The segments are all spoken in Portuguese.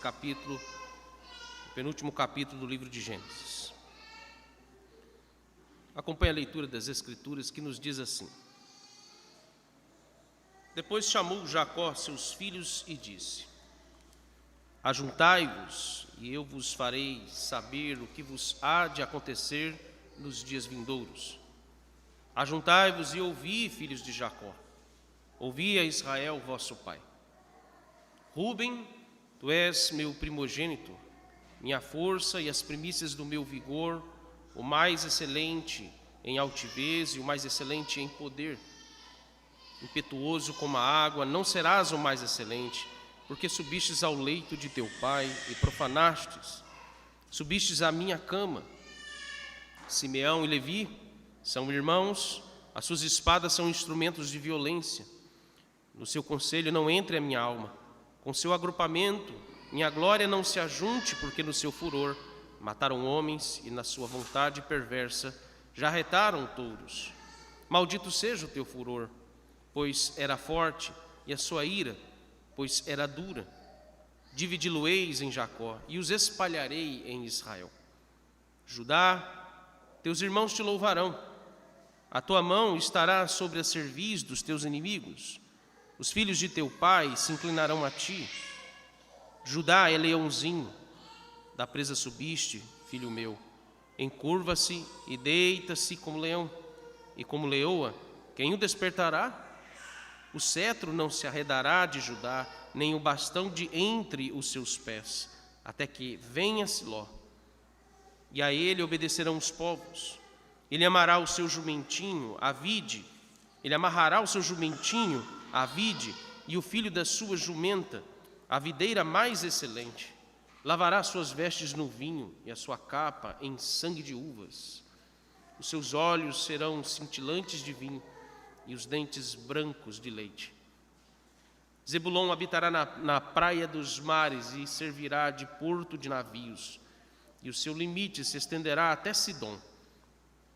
capítulo, o penúltimo capítulo do livro de Gênesis. Acompanhe a leitura das Escrituras, que nos diz assim: Depois chamou Jacó seus filhos e disse: Ajuntai-vos, e eu vos farei saber o que vos há de acontecer nos dias vindouros. Ajuntai-vos e ouvi, filhos de Jacó, ouvi a Israel, vosso pai. Rúben, tu és meu primogênito, minha força e as primícias do meu vigor, o mais excelente em altivez e o mais excelente em poder. Impetuoso como a água, não serás o mais excelente, porque subistes ao leito de teu pai e profanastes. Subistes à minha cama. Simeão e Levi são irmãos, as suas espadas são instrumentos de violência. No seu conselho não entre a minha alma, com seu agrupamento minha glória não se ajunte, porque no seu furor mataram homens e na sua vontade perversa já retaram touros. Maldito seja o teu furor, pois era forte, e a sua ira, pois era dura. Dividi-lo-eis em Jacó e os espalharei em Israel. Judá, teus irmãos te louvarão. A tua mão estará sobre a cerviz dos teus inimigos. Os filhos de teu pai se inclinarão a ti. Judá é leãozinho, da presa subiste, filho meu. Encurva-se e deita-se como leão, e como leoa, quem o despertará? O cetro não se arredará de Judá, nem o bastão de entre os seus pés, até que venha Siló. E a ele obedecerão os povos. Ele amará o seu jumentinho, a vide. Ele amarrará o seu jumentinho, a vide, e o filho da sua jumenta, a videira mais excelente. Lavará suas vestes no vinho e a sua capa em sangue de uvas. Os seus olhos serão cintilantes de vinho e os dentes brancos de leite. Zebulon habitará na praia dos mares e servirá de porto de navios, e o seu limite se estenderá até Sidom.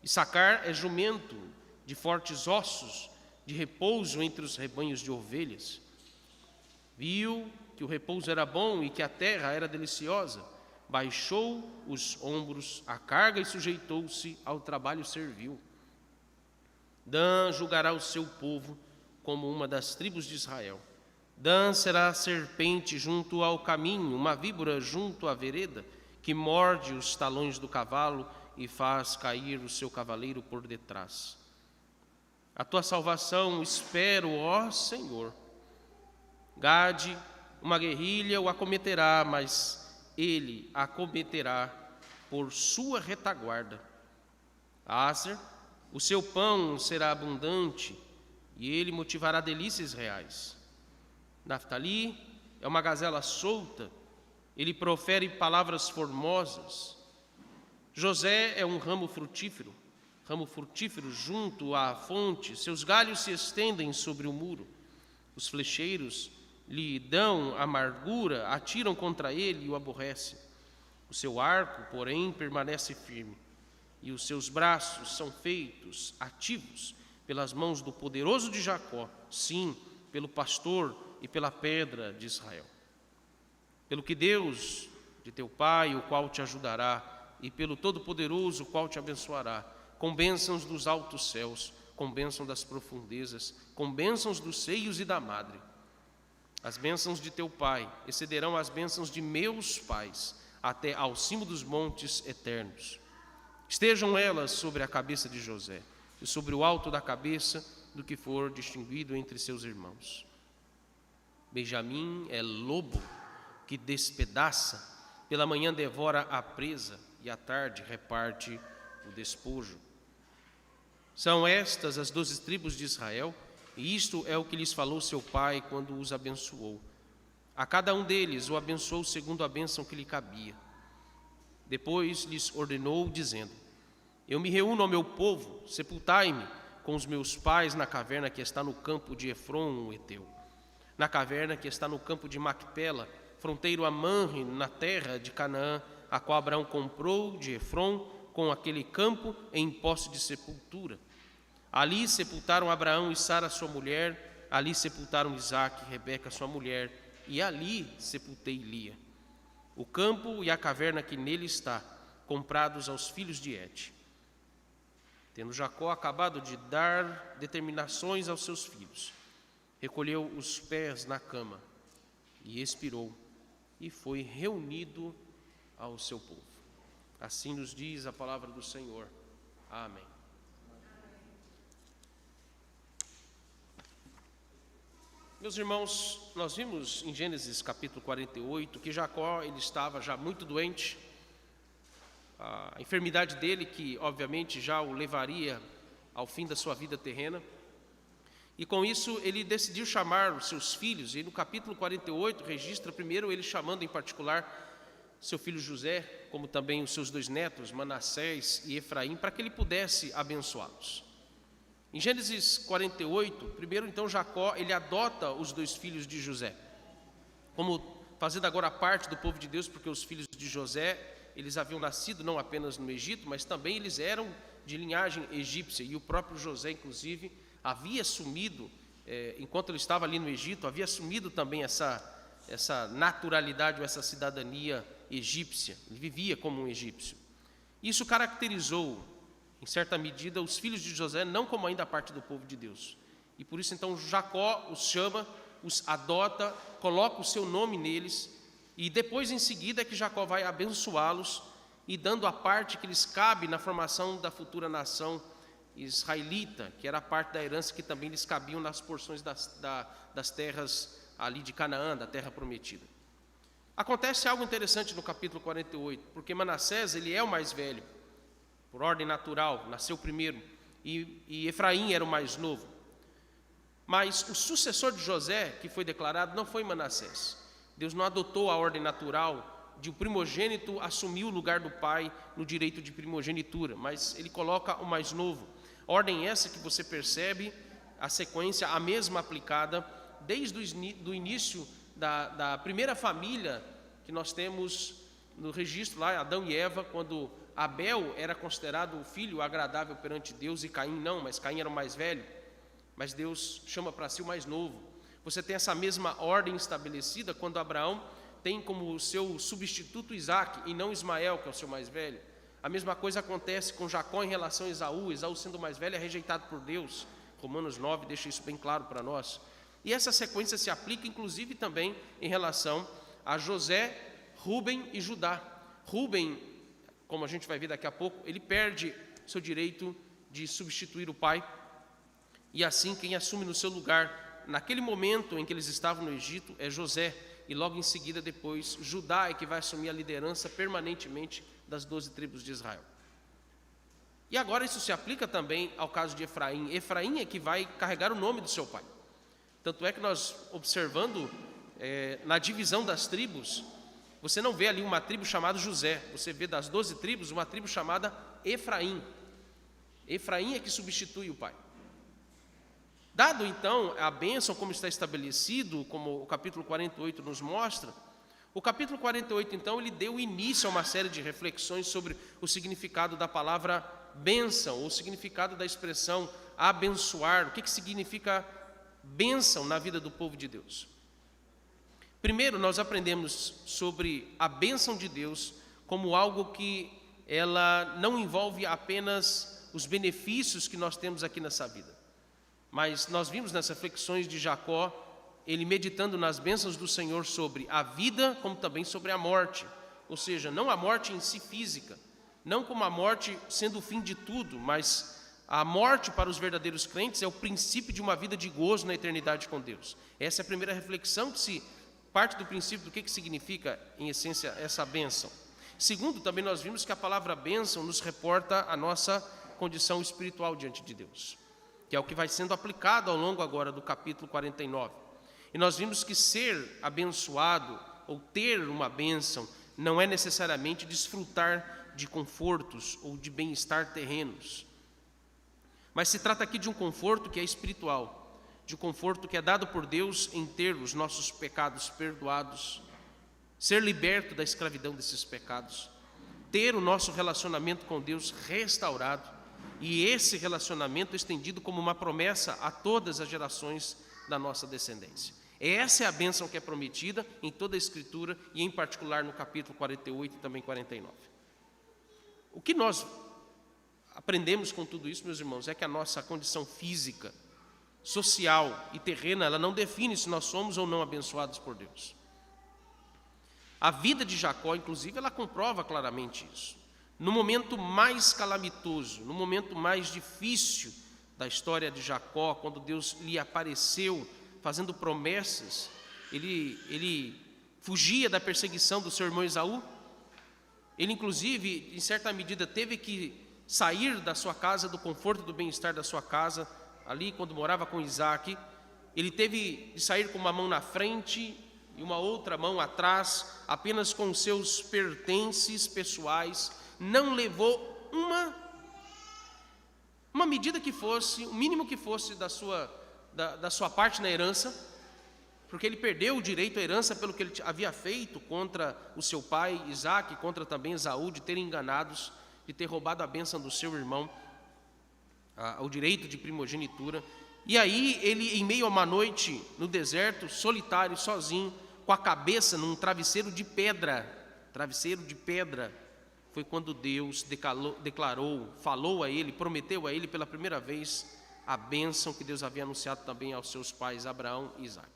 Issacar é jumento de fortes ossos, de repouso entre os rebanhos de ovelhas. Viu que o repouso era bom e que a terra era deliciosa, baixou os ombros à carga e sujeitou-se ao trabalho servil. Dan julgará o seu povo como uma das tribos de Israel. Dan será serpente junto ao caminho, uma víbora junto à vereda, que morde os talões do cavalo e faz cair o seu cavaleiro por detrás. A tua salvação espero, ó Senhor. Gade, uma guerrilha o acometerá, mas ele a acometerá por sua retaguarda. Aser, o seu pão será abundante, e ele motivará delícias reais. Naftali é uma gazela solta, ele profere palavras formosas. José é um ramo frutífero junto à fonte, seus galhos se estendem sobre o muro. Os flecheiros lhe dão amargura, atiram contra ele e o aborrecem. O seu arco, porém, permanece firme, e os seus braços são feitos ativos pelas mãos do poderoso de Jacó, sim, pelo pastor e pela pedra de Israel. Pelo que Deus de teu pai, o qual te ajudará, e pelo Todo-Poderoso, o qual te abençoará, com bênçãos dos altos céus, com bênção das profundezas, com bênçãos dos seios e da madre. As bênçãos de teu pai excederão as bênçãos de meus pais, até ao cimo dos montes eternos. Estejam elas sobre a cabeça de José, e sobre o alto da cabeça do que for distinguido entre seus irmãos. Benjamim é lobo que despedaça, pela manhã devora a presa, e à tarde reparte o despojo. São estas as 12 tribos de Israel, e isto é o que lhes falou seu pai quando os abençoou. A cada um deles o abençoou segundo a bênção que lhe cabia. Depois lhes ordenou, dizendo: Eu me reúno ao meu povo, sepultai-me com os meus pais na caverna que está no campo de Efron, o Eteu, na caverna que está no campo de Macpela, fronteiro a Manre, na terra de Canaã, a qual Abraão comprou de Efron, com aquele campo em posse de sepultura. Ali sepultaram Abraão e Sara, sua mulher, ali sepultaram Isaque e Rebeca, sua mulher, e ali sepultei Lia. o campo e a caverna que nele está, comprados aos filhos de Et. Tendo Jacó acabado de dar determinações aos seus filhos, recolheu os pés na cama e expirou, e foi reunido ao seu povo. Assim nos diz a palavra do Senhor. Amém. Meus irmãos, nós vimos em Gênesis capítulo 48 que Jacó ele estava já muito doente. A enfermidade dele, que obviamente já o levaria ao fim da sua vida terrena. E com isso ele decidiu chamar os seus filhos, e no capítulo 48 registra primeiro ele chamando em particular seu filho José, como também os seus 2 netos, Manassés e Efraim, para que ele pudesse abençoá-los. Em Gênesis 48, primeiro então Jacó, ele adota os 2 filhos de José, como fazendo agora parte do povo de Deus, porque os filhos de José, eles haviam nascido não apenas no Egito, mas também eles eram de linhagem egípcia, e o próprio José, inclusive, havia assumido, enquanto ele estava ali no Egito, havia assumido também essa naturalidade ou essa cidadania egípcia. Ele vivia como um egípcio. Isso caracterizou, em certa medida, os filhos de José, não como ainda parte do povo de Deus. E por isso, então, Jacó os chama, os adota, coloca o seu nome neles, e depois, em seguida, é que Jacó vai abençoá-los e dando a parte que lhes cabe na formação da futura nação israelita, que era a parte da herança que também lhes cabiam nas porções das terras ali de Canaã, da terra prometida. Acontece algo interessante no capítulo 48, porque Manassés, ele é o mais velho, por ordem natural, nasceu primeiro, e Efraim era o mais novo. Mas o sucessor de José, que foi declarado, não foi Manassés. Deus não adotou a ordem natural de o primogênito assumir o lugar do pai no direito de primogenitura, mas ele coloca o mais novo. Ordem essa que você percebe, a sequência, a mesma aplicada, desde o início da primeira família que nós temos no registro lá, Adão e Eva, quando Abel era considerado o filho agradável perante Deus e Caim não, mas Caim era o mais velho, mas Deus chama para si o mais novo. Você tem essa mesma ordem estabelecida quando Abraão tem como seu substituto Isaac e não Ismael, que é o seu mais velho. A mesma coisa acontece com Jacó em relação a Esaú. Esaú, sendo o mais velho, é rejeitado por Deus. Romanos 9 deixa isso bem claro para nós. E essa sequência se aplica inclusive também em relação a José, Rúben e Judá. Rúben, como a gente vai ver daqui a pouco, ele perde seu direito de substituir o pai, e assim quem assume no seu lugar, naquele momento em que eles estavam no Egito, é José, e logo em seguida depois Judá é que vai assumir a liderança permanentemente das 12 tribos de Israel. E agora isso se aplica também ao caso de Efraim. Efraim é que vai carregar o nome do seu pai. Tanto é que nós, observando na divisão das tribos, você não vê ali uma tribo chamada José, você vê das 12 tribos uma tribo chamada Efraim. Efraim é que substitui o pai. Dado então a bênção como está estabelecido, como o capítulo 48 nos mostra, o capítulo 48 então ele deu início a uma série de reflexões sobre o significado da palavra bênção, ou o significado da expressão abençoar, o que significa bênção na vida do povo de Deus. Primeiro, nós aprendemos sobre a bênção de Deus como algo que ela não envolve apenas os benefícios que nós temos aqui nessa vida. Mas nós vimos nas reflexões de Jacó, ele meditando nas bênçãos do Senhor sobre a vida, como também sobre a morte. Ou seja, não a morte em si física, não como a morte sendo o fim de tudo, mas a morte para os verdadeiros crentes é o princípio de uma vida de gozo na eternidade com Deus. Essa é a primeira reflexão que se parte do princípio do que significa, em essência, essa bênção. Segundo, também nós vimos que a palavra bênção nos reporta a nossa condição espiritual diante de Deus, que é o que vai sendo aplicado ao longo agora do capítulo 49. E nós vimos que ser abençoado ou ter uma bênção não é necessariamente desfrutar de confortos ou de bem-estar terrenos, mas se trata aqui de um conforto que é espiritual, de um conforto que é dado por Deus em ter os nossos pecados perdoados, ser liberto da escravidão desses pecados, ter o nosso relacionamento com Deus restaurado, e esse relacionamento estendido como uma promessa a todas as gerações da nossa descendência. Essa é a bênção que é prometida em toda a Escritura e em particular no capítulo 48 e também 49. O que nós aprendemos com tudo isso, meus irmãos, é que a nossa condição física, social e terrena, ela não define se nós somos ou não abençoados por Deus. A vida de Jacó, inclusive, ela comprova claramente isso. No momento mais calamitoso, no momento mais difícil da história de Jacó, quando Deus lhe apareceu fazendo promessas, ele fugia da perseguição do seu irmão Esaú. Ele, inclusive, em certa medida, teve que sair da sua casa, do conforto e do bem-estar da sua casa, ali quando morava com Isaac. Ele teve de sair com uma mão na frente e uma outra mão atrás, apenas com os seus pertences pessoais. Não levou uma medida que fosse, o mínimo que fosse da sua parte na herança, porque ele perdeu o direito à herança pelo que ele havia feito contra o seu pai Isaac, contra também Esaú, de terem enganados, de ter roubado a bênção do seu irmão, o direito de primogenitura. E aí ele, em meio a uma noite no deserto, solitário, sozinho, com a cabeça num travesseiro de pedra, foi quando Deus declarou, falou a ele, prometeu a ele pela primeira vez a bênção que Deus havia anunciado também aos seus pais Abraão e Isaac.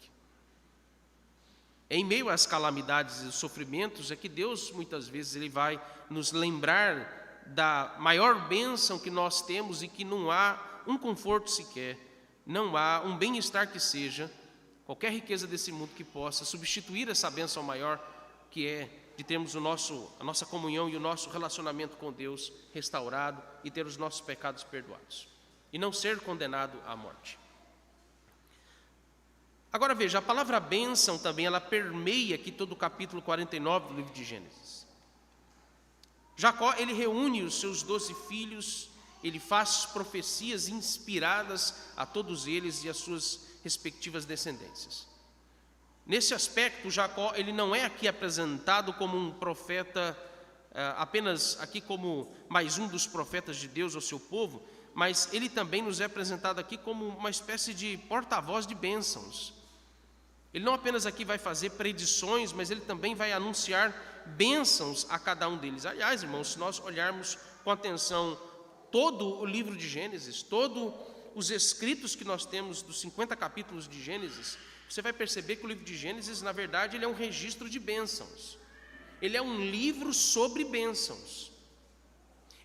Em meio às calamidades e sofrimentos é que Deus muitas vezes ele vai nos lembrar da maior bênção que nós temos e que não há um conforto sequer, não há um bem-estar que seja, qualquer riqueza desse mundo que possa substituir essa bênção maior que é de termos a nossa comunhão e o nosso relacionamento com Deus restaurado e ter os nossos pecados perdoados e não ser condenado à morte. Agora veja, a palavra bênção também ela permeia aqui todo o capítulo 49 do livro de Gênesis. Jacó, ele reúne os seus 12 filhos, ele faz profecias inspiradas a todos eles e as suas respectivas descendências. Nesse aspecto, Jacó, ele não é aqui apresentado como um profeta, apenas aqui como mais um dos profetas de Deus ao seu povo, mas ele também nos é apresentado aqui como uma espécie de porta-voz de bênçãos. Ele não apenas aqui vai fazer predições, mas ele também vai anunciar bênçãos a cada um deles. Aliás, irmãos, se nós olharmos com atenção todo o livro de Gênesis, todos os escritos que nós temos dos 50 capítulos de Gênesis, você vai perceber que o livro de Gênesis, na verdade, ele é um registro de bênçãos. Ele é um livro sobre bênçãos.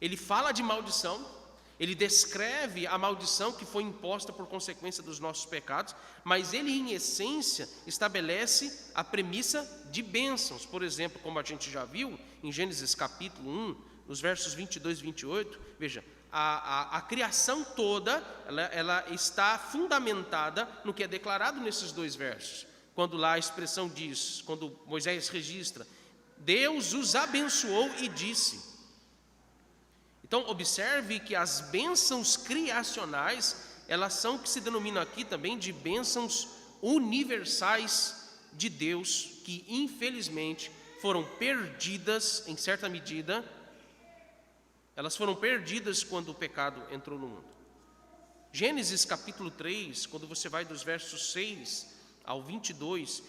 Ele fala de maldição, ele descreve a maldição que foi imposta por consequência dos nossos pecados, mas ele, em essência, estabelece a premissa de bênçãos. Por exemplo, como a gente já viu, em Gênesis capítulo 1, nos versos 22 e 28, veja, a criação toda, ela está fundamentada no que é declarado nesses dois versos. Quando lá a expressão diz, quando Moisés registra, Deus os abençoou e disse. Então, observe que as bênçãos criacionais, elas são o que se denomina aqui também de bênçãos universais de Deus, que infelizmente foram perdidas, em certa medida, elas foram perdidas quando o pecado entrou no mundo. Gênesis capítulo 3, quando você vai dos versos 6 ao 22,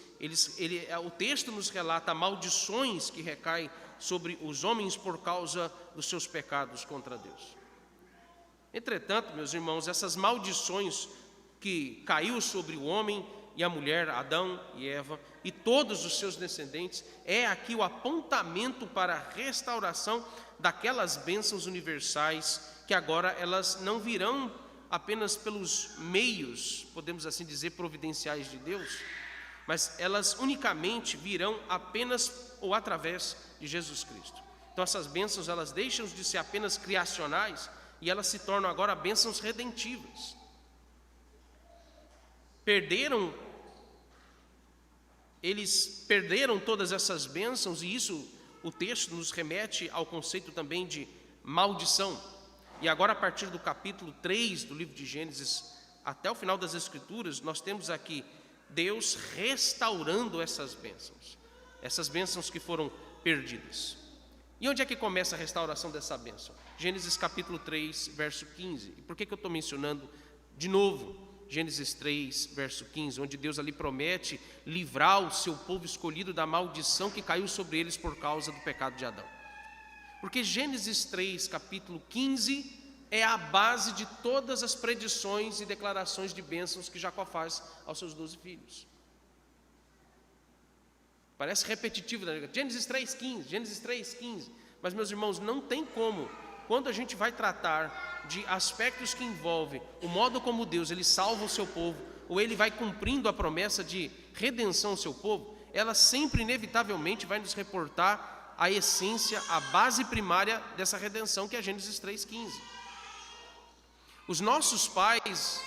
o texto nos relata maldições que recaem sobre os homens por causa dos seus pecados contra Deus. Entretanto, meus irmãos, essas maldições que caiu sobre o homem e a mulher, Adão e Eva, e todos os seus descendentes, é aqui o apontamento para a restauração daquelas bênçãos universais, que agora elas não virão apenas pelos meios, podemos assim dizer, providenciais de Deus, mas elas unicamente virão apenas ou através de Jesus Cristo. Então essas bênçãos, elas deixam de ser apenas criacionais e elas se tornam agora bênçãos redentivas. Eles perderam todas essas bênçãos, e isso o texto nos remete ao conceito também de maldição. E agora, a partir do capítulo 3 do livro de Gênesis até o final das Escrituras, nós temos aqui Deus restaurando essas bênçãos que foram perdidas. E onde é que começa a restauração dessa bênção? Gênesis capítulo 3, verso 15. E por que eu estou mencionando de novo Gênesis 3, verso 15, onde Deus ali promete livrar o seu povo escolhido da maldição que caiu sobre eles por causa do pecado de Adão. Porque Gênesis 3, capítulo 15, é a base de todas as predições e declarações de bênçãos que Jacó faz aos seus 12 filhos. Parece repetitivo, né? Gênesis 3,15, Gênesis 3,15. Mas, meus irmãos, não tem como, quando a gente vai tratar de aspectos que envolvem o modo como Deus ele salva o seu povo, ou ele vai cumprindo a promessa de redenção ao seu povo, ela sempre, inevitavelmente, vai nos reportar a essência, a base primária dessa redenção, que é Gênesis 3,15. Os nossos pais,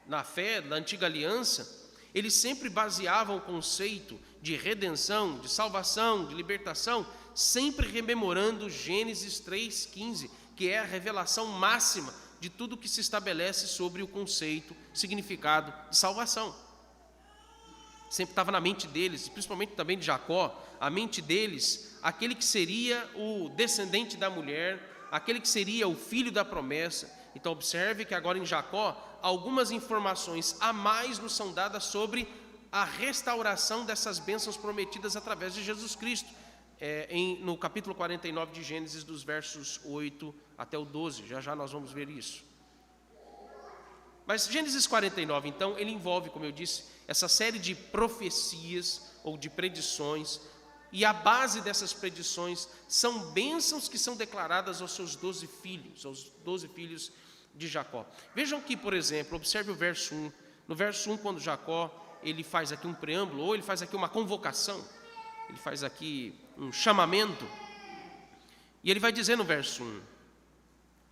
na fé da antiga aliança, eles sempre baseavam o conceito de redenção, de salvação, de libertação, sempre rememorando Gênesis 3,15, que é a revelação máxima de tudo que se estabelece sobre o conceito, significado de salvação. Sempre estava na mente deles, principalmente também de Jacó, a mente deles, aquele que seria o descendente da mulher, aquele que seria o filho da promessa. Então observe que agora em Jacó, algumas informações a mais nos são dadas sobre a restauração dessas bênçãos prometidas através de Jesus Cristo. No capítulo 49 de Gênesis, dos versos 8 até o 12, já nós vamos ver isso. Mas Gênesis 49, então, ele envolve, como eu disse, essa série de profecias ou de predições, e a base dessas predições são bênçãos que são declaradas aos seus 12 filhos, aos 12 filhos de Jacó. Vejam que, por exemplo, observe o verso 1. No verso 1, quando Jacó ele faz aqui um preâmbulo, ou ele faz aqui uma convocação, ele faz aqui um chamamento, e ele vai dizer no verso 1: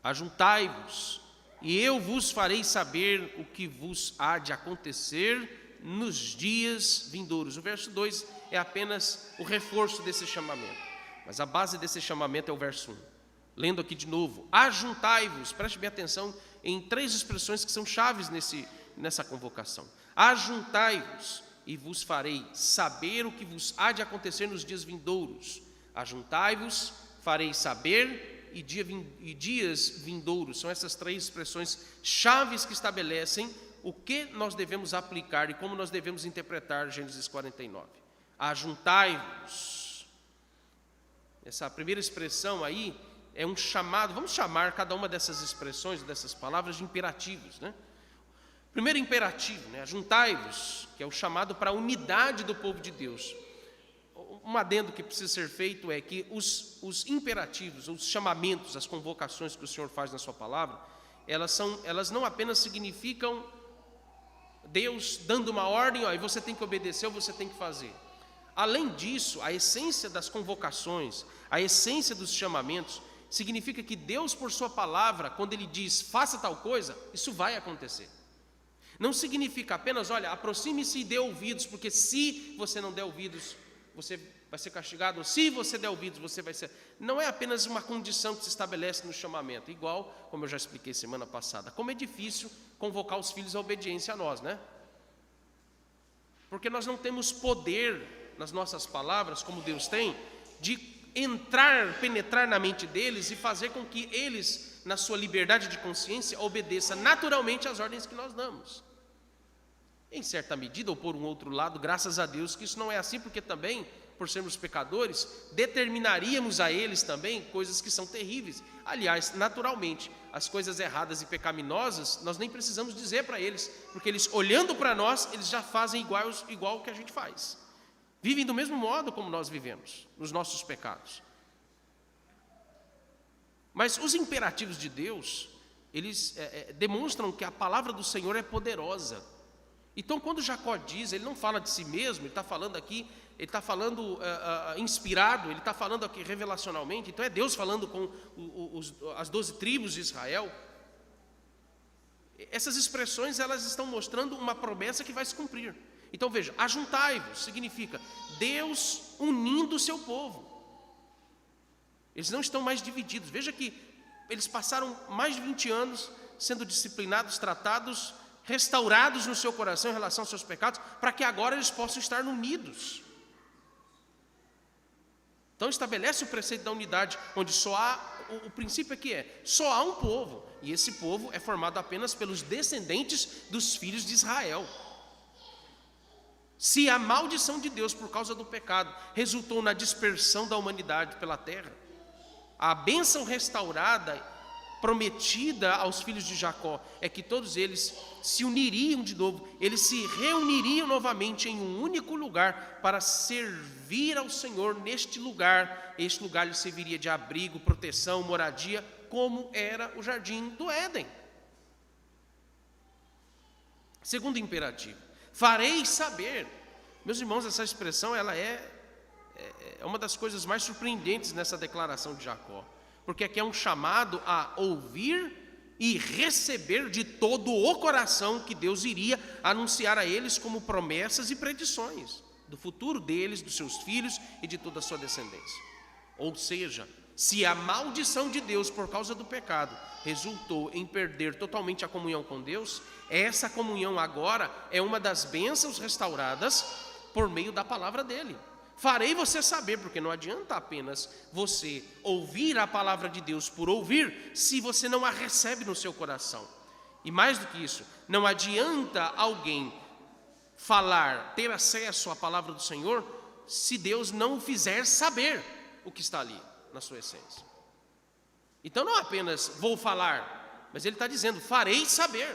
ajuntai-vos, e eu vos farei saber o que vos há de acontecer nos dias vindouros. O verso 2 é apenas o reforço desse chamamento, mas a base desse chamamento é o verso 1. Lendo aqui de novo: ajuntai-vos. Preste bem atenção em 3 expressões que são chaves nessa convocação. Ajuntai-vos, e vos farei saber o que vos há de acontecer nos dias vindouros. Ajuntai-vos, farei saber, e dias vindouros. São essas 3 expressões chaves que estabelecem o que nós devemos aplicar e como nós devemos interpretar Gênesis 49. Ajuntai-vos. Essa primeira expressão aí é um chamado. Vamos chamar cada uma dessas expressões, dessas palavras, de imperativos, né? Primeiro imperativo, né? Ajuntai-vos, que é o chamado para a unidade do povo de Deus. Um adendo que precisa ser feito é que os imperativos, os chamamentos, as convocações que o Senhor faz na sua palavra, elas não apenas significam Deus dando uma ordem, e você tem que obedecer ou você tem que fazer. Além disso, a essência das convocações, a essência dos chamamentos, significa que Deus, por sua palavra, quando Ele diz, faça tal coisa, isso vai acontecer. Não significa apenas, olha, aproxime-se e dê ouvidos, porque se você não der ouvidos, você vai ser castigado, ou se você der ouvidos, você vai ser... Não é apenas uma condição que se estabelece no chamamento, igual, como eu já expliquei semana passada, como é difícil convocar os filhos à obediência a nós, né? Porque nós não temos poder nas nossas palavras, como Deus tem, de penetrar na mente deles e fazer com que eles, na sua liberdade de consciência, obedeçam naturalmente às ordens que nós damos. Em certa medida, ou por um outro lado, graças a Deus que isso não é assim, porque também, por sermos pecadores, determinaríamos a eles também coisas que são terríveis. Aliás, naturalmente, as coisas erradas e pecaminosas, nós nem precisamos dizer para eles, porque eles, olhando para nós, eles já fazem igual o que a gente faz. Vivem do mesmo modo como nós vivemos, nos nossos pecados. Mas os imperativos de Deus, eles demonstram que a palavra do Senhor é poderosa. Então, quando Jacó diz, ele não fala de si mesmo, ele está falando aqui, ele está falando inspirado, ele está falando aqui revelacionalmente, então é Deus falando com as 12 tribos de Israel. Essas expressões, elas estão mostrando uma promessa que vai se cumprir. Então veja, ajuntai-vos significa Deus unindo o seu povo. Eles não estão mais divididos. Veja que eles passaram mais de 20 anos sendo disciplinados, tratados, restaurados no seu coração em relação aos seus pecados, para que agora eles possam estar unidos. Então estabelece o preceito da unidade, onde só há, o princípio aqui só há um povo, e esse povo é formado apenas pelos descendentes dos filhos de Israel. Se a maldição de Deus por causa do pecado resultou na dispersão da humanidade pela terra, a bênção restaurada, prometida aos filhos de Jacó, é que todos eles se uniriam de novo, eles se reuniriam novamente em um único lugar para servir ao Senhor neste lugar. Este lugar lhes serviria de abrigo, proteção, moradia, como era o jardim do Éden. Segundo imperativo, farei saber. Meus irmãos, essa expressão ela é uma das coisas mais surpreendentes nessa declaração de Jacó, porque aqui é um chamado a ouvir e receber de todo o coração que Deus iria anunciar a eles como promessas e predições do futuro deles, dos seus filhos e de toda a sua descendência. Ou seja, se a maldição de Deus por causa do pecado resultou em perder totalmente a comunhão com Deus, essa comunhão agora é uma das bênçãos restauradas por meio da palavra dele. Farei você saber, porque não adianta apenas você ouvir a palavra de Deus por ouvir, se você não a recebe no seu coração. E mais do que isso, não adianta alguém falar, ter acesso à palavra do Senhor, se Deus não o fizer saber o que está ali na sua essência. Então não apenas vou falar, mas ele está dizendo, farei saber.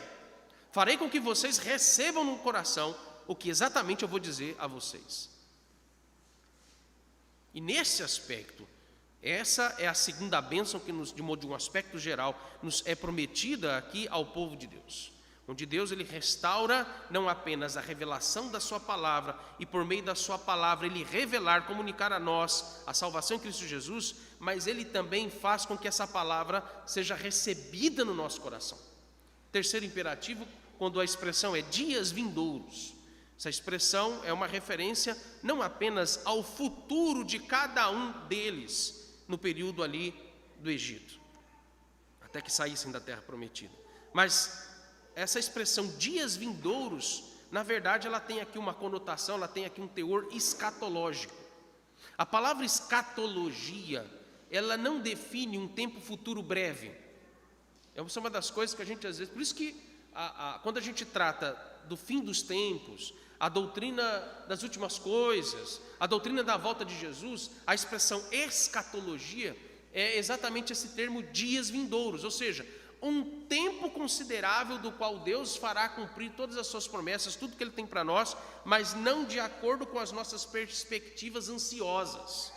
Farei com que vocês recebam no coração o que exatamente eu vou dizer a vocês. E nesse aspecto, essa é a segunda bênção que de um aspecto geral, nos é prometida aqui ao povo de Deus. Onde Deus ele restaura não apenas a revelação da sua palavra, e por meio da sua palavra ele revelar, comunicar a nós a salvação em Cristo Jesus, mas ele também faz com que essa palavra seja recebida no nosso coração. Terceiro imperativo, quando a expressão é dias vindouros. Essa expressão é uma referência não apenas ao futuro de cada um deles no período ali do Egito, até que saíssem da terra prometida. Mas essa expressão dias vindouros, na verdade ela tem aqui uma conotação, ela tem aqui um teor escatológico. A palavra escatologia, ela não define um tempo futuro breve. É uma das coisas que a gente às vezes, por isso que quando a gente trata do fim dos tempos, a doutrina das últimas coisas, a doutrina da volta de Jesus, a expressão escatologia é exatamente esse termo dias vindouros, ou seja, um tempo considerável do qual Deus fará cumprir todas as suas promessas, tudo que Ele tem para nós, mas não de acordo com as nossas perspectivas ansiosas.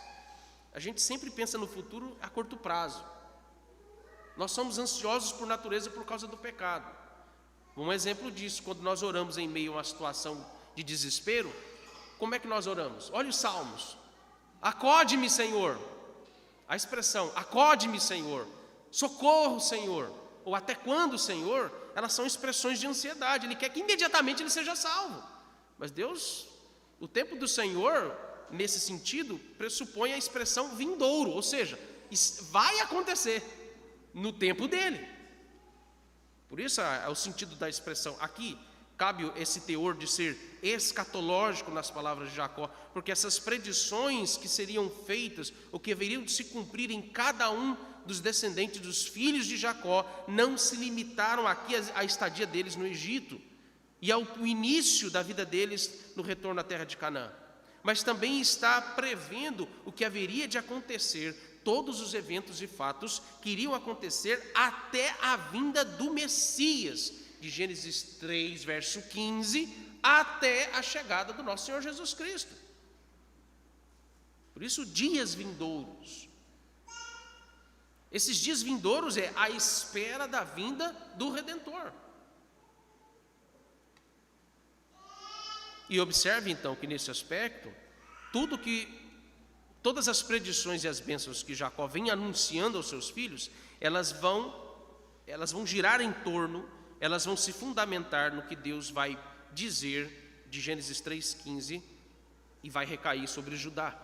A gente sempre pensa no futuro a curto prazo. Nós somos ansiosos por natureza por causa do pecado. Um exemplo disso, quando nós oramos em meio a uma situação de desespero, como é que nós oramos? Olha os salmos. Acode-me, Senhor. A expressão, acode-me, Senhor. Socorro, Senhor. Ou até quando, Senhor, elas são expressões de ansiedade. Ele quer que imediatamente ele seja salvo. Mas Deus, o tempo do Senhor, nesse sentido, pressupõe a expressão vindouro, ou seja, vai acontecer no tempo dele. Por isso é o sentido da expressão aqui. Cabe esse teor de ser escatológico nas palavras de Jacó, porque essas predições que seriam feitas, ou que haveriam de se cumprir em cada um dos descendentes dos filhos de Jacó, não se limitaram aqui à estadia deles no Egito e ao início da vida deles no retorno à terra de Canaã, mas também está prevendo o que haveria de acontecer, todos os eventos e fatos que iriam acontecer até a vinda do Messias, de Gênesis 3, verso 15, até a chegada do nosso Senhor Jesus Cristo. Por isso, dias vindouros. Esses dias vindouros é a espera da vinda do Redentor. E observe então que nesse aspecto, todas as predições e as bênçãos que Jacó vem anunciando aos seus filhos, elas vão girar em torno, elas vão se fundamentar no que Deus vai dizer de Gênesis 3,15 e vai recair sobre Judá,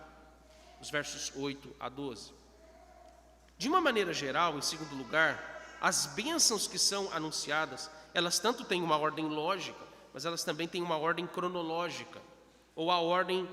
os versos 8 a 12. De uma maneira geral, em segundo lugar, as bênçãos que são anunciadas, elas tanto têm uma ordem lógica, mas elas também têm uma ordem cronológica, ou a ordem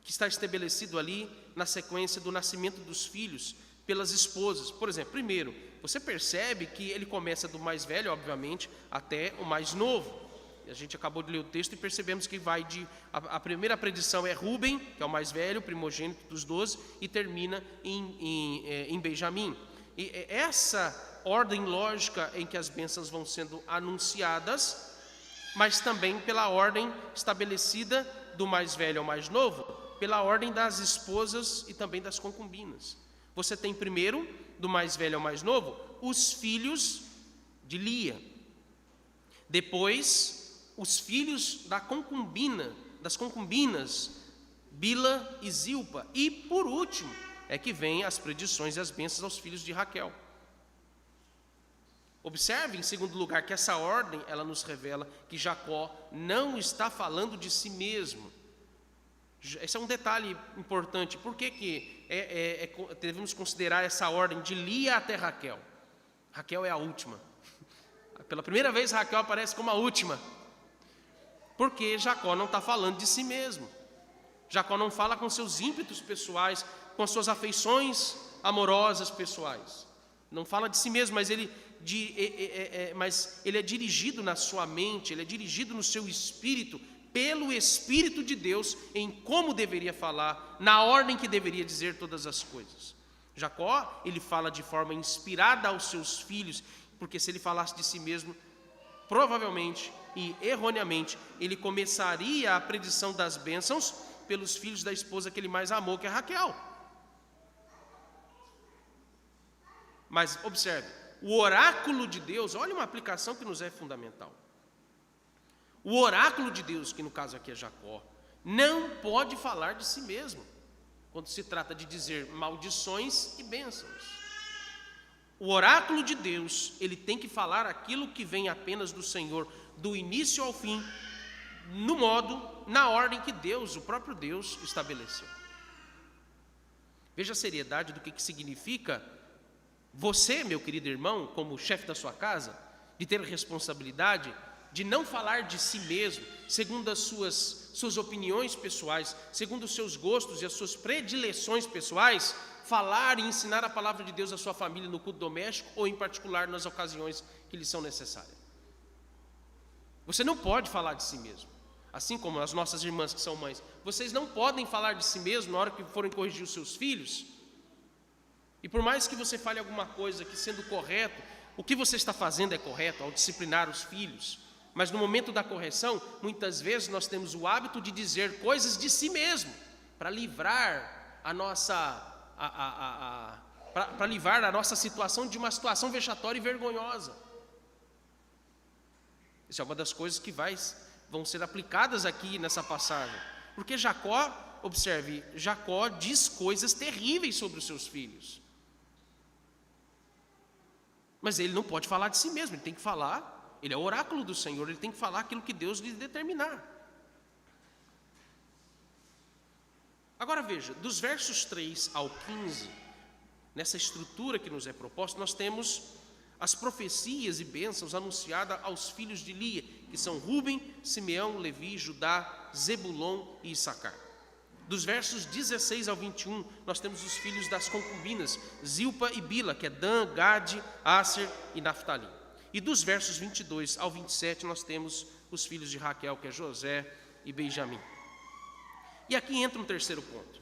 que está estabelecido ali na sequência do nascimento dos filhos pelas esposas. Por exemplo, primeiro, você percebe que ele começa do mais velho, obviamente, até o mais novo. A gente acabou de ler o texto e percebemos que vai a primeira predição é Rúben, que é o mais velho, primogênito dos 12, e termina em Benjamim. E essa ordem lógica em que as bênçãos vão sendo anunciadas, mas também pela ordem estabelecida do mais velho ao mais novo, pela ordem das esposas e também das concubinas. Você tem primeiro, do mais velho ao mais novo, os filhos de Lia. Depois, os filhos das concubinas, Bila e Zilpa. E, por último, é que vem as predições e as bênçãos aos filhos de Raquel. Observe, em segundo lugar, que essa ordem, ela nos revela que Jacó não está falando de si mesmo. Esse é um detalhe importante. Por que devemos considerar essa ordem de Lia até Raquel? Raquel é a última. Pela primeira vez, Raquel aparece como a última. Porque Jacó não está falando de si mesmo. Jacó não fala com seus ímpetos pessoais, com as suas afeições amorosas pessoais. Não fala de si mesmo, mas ele é dirigido na sua mente, ele é dirigido no seu espírito, pelo Espírito de Deus, em como deveria falar, na ordem que deveria dizer todas as coisas. Jacó, ele fala de forma inspirada aos seus filhos, porque se ele falasse de si mesmo, provavelmente e erroneamente, ele começaria a predição das bênçãos pelos filhos da esposa que ele mais amou, que é Raquel. Mas observe, o oráculo de Deus, olha uma aplicação que nos é fundamental. O oráculo de Deus, que no caso aqui é Jacó, não pode falar de si mesmo, quando se trata de dizer maldições e bênçãos. O oráculo de Deus, ele tem que falar aquilo que vem apenas do Senhor, do início ao fim, no modo, na ordem que Deus, o próprio Deus, estabeleceu. Veja a seriedade do que significa você, meu querido irmão, como chefe da sua casa, de ter a responsabilidade de não falar de si mesmo, segundo as suas opiniões pessoais, segundo os seus gostos e as suas predileções pessoais, falar e ensinar a palavra de Deus à sua família no culto doméstico ou em particular nas ocasiões que lhe são necessárias. Você não pode falar de si mesmo, assim como as nossas irmãs que são mães. Vocês não podem falar de si mesmo na hora que forem corrigir os seus filhos. E por mais que você fale alguma coisa que, sendo correto, o que você está fazendo é correto ao disciplinar os filhos, mas no momento da correção, muitas vezes nós temos o hábito de dizer coisas de si mesmo, para livrar a nossa situação de uma situação vexatória e vergonhosa. Isso é uma das coisas que vão ser aplicadas aqui nessa passagem. Porque Jacó, observe, Jacó diz coisas terríveis sobre os seus filhos. Mas ele não pode falar de si mesmo, ele tem que falar, ele é o oráculo do Senhor, ele tem que falar aquilo que Deus lhe determinar. Agora veja, dos versos 3 ao 15, nessa estrutura que nos é proposta, nós temos as profecias e bênçãos anunciadas aos filhos de Lia, que são Rúben, Simeão, Levi, Judá, Zebulon e Issacar. Dos versos 16 ao 21, nós temos os filhos das concubinas, Zilpa e Bila, que é Dan, Gade, Aser e Naftali. E dos versos 22 ao 27, nós temos os filhos de Raquel, que é José e Benjamim. E aqui entra um terceiro ponto.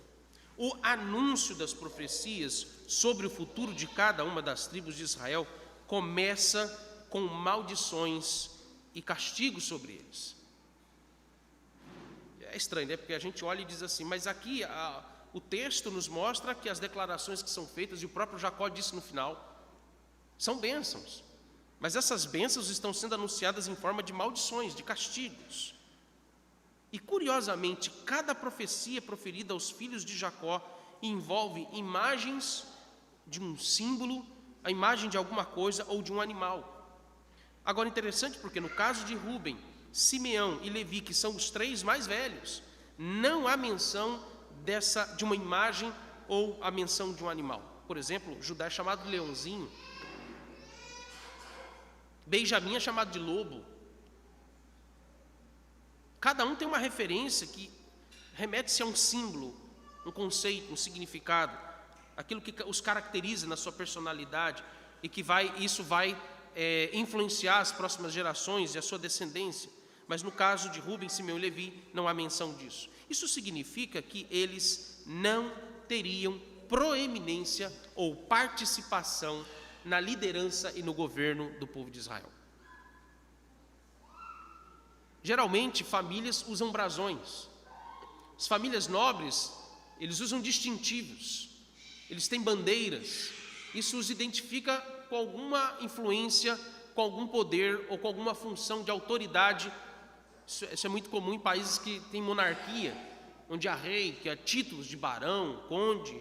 O anúncio das profecias sobre o futuro de cada uma das tribos de Israel começa com maldições e castigos sobre eles. É estranho, né? Porque a gente olha e diz assim, mas aqui o texto nos mostra que as declarações que são feitas, e o próprio Jacó disse no final, são bênçãos. Mas essas bênçãos estão sendo anunciadas em forma de maldições, de castigos. E curiosamente, cada profecia proferida aos filhos de Jacó envolve imagens de um símbolo, a imagem de alguma coisa ou de um animal. Agora, interessante porque no caso de Rúben, Simeão e Levi, que são os três mais velhos, não há menção de uma imagem ou a menção de um animal. Por exemplo, Judá é chamado de leãozinho, Benjamim é chamado de lobo. Cada um tem uma referência que remete-se a um símbolo, um conceito, um significado, aquilo que os caracteriza na sua personalidade e que isso vai influenciar as próximas gerações e a sua descendência. Mas no caso de Rubem, Simeão e Levi, não há menção disso. Isso significa que eles não teriam proeminência ou participação na liderança e no governo do povo de Israel. Geralmente, famílias usam brasões. As famílias nobres, eles usam distintivos, eles têm bandeiras. Isso os identifica com alguma influência, com algum poder ou com alguma função de autoridade. Isso é muito comum em países que têm monarquia, onde há rei, que há títulos de barão, conde,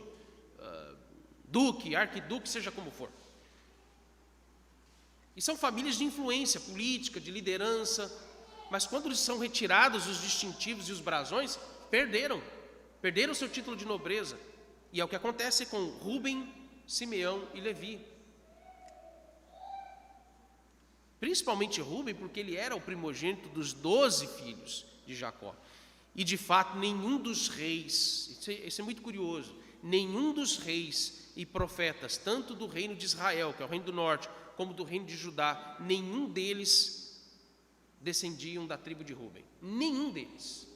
duque, arquiduque, seja como for. E são famílias de influência política, de liderança, mas quando eles são retirados os distintivos e os brasões, perderam seu título de nobreza. E é o que acontece com Rubem, Simeão e Levi. Principalmente Rubem, porque ele era o primogênito dos 12 filhos de Jacó. E de fato, nenhum dos reis, isso é muito curioso, nenhum dos reis e profetas, tanto do reino de Israel, que é o reino do norte, como do reino de Judá, nenhum deles descendiam da tribo de Rubem. Nenhum deles.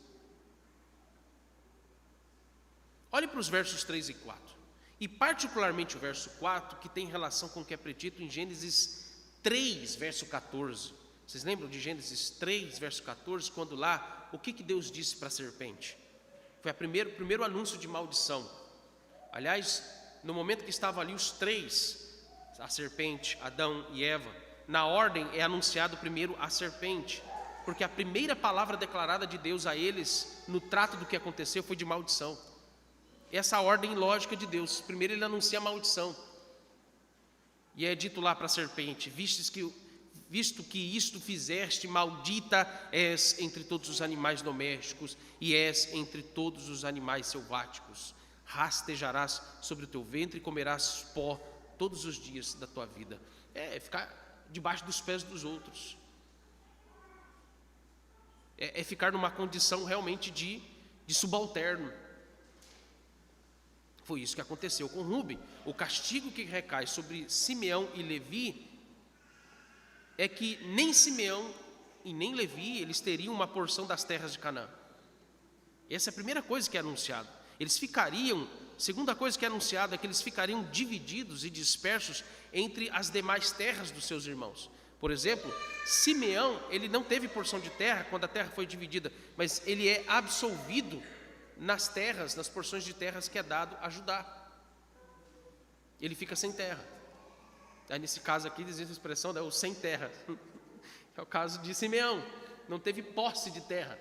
Olhe para os versos 3 e 4. E particularmente o verso 4, que tem relação com o que é predito em Gênesis 3, verso 14. Vocês lembram de Gênesis 3, verso 14, quando lá, o que Deus disse para a serpente? Foi o primeiro anúncio de maldição. Aliás, no momento que estavam ali os três, a serpente, Adão e Eva, na ordem é anunciado primeiro a serpente, porque a primeira palavra declarada de Deus a eles, no trato do que aconteceu, foi de maldição. Essa ordem lógica de Deus, primeiro ele anuncia a maldição, e é dito lá para a serpente: visto que isto fizeste, maldita és entre todos os animais domésticos, e és entre todos os animais selváticos, rastejarás sobre o teu ventre e comerás pó todos os dias da tua vida. Ficar debaixo dos pés dos outros, ficar numa condição realmente de subalterno. Foi isso que aconteceu com Rubem. O castigo que recai sobre Simeão e Levi é que nem Simeão e nem Levi, eles teriam uma porção das terras de Canaã. Essa é a primeira coisa que é anunciada. Eles ficariam, segunda coisa que é anunciada, é que eles ficariam divididos e dispersos entre as demais terras dos seus irmãos. Por exemplo, Simeão, ele não teve porção de terra quando a terra foi dividida, mas ele é absolvido nas porções de terras que é dado a Judá. Ele fica sem terra. Aí nesse caso aqui, diz essa expressão, o sem terra. É o caso de Simeão, não teve posse de terra.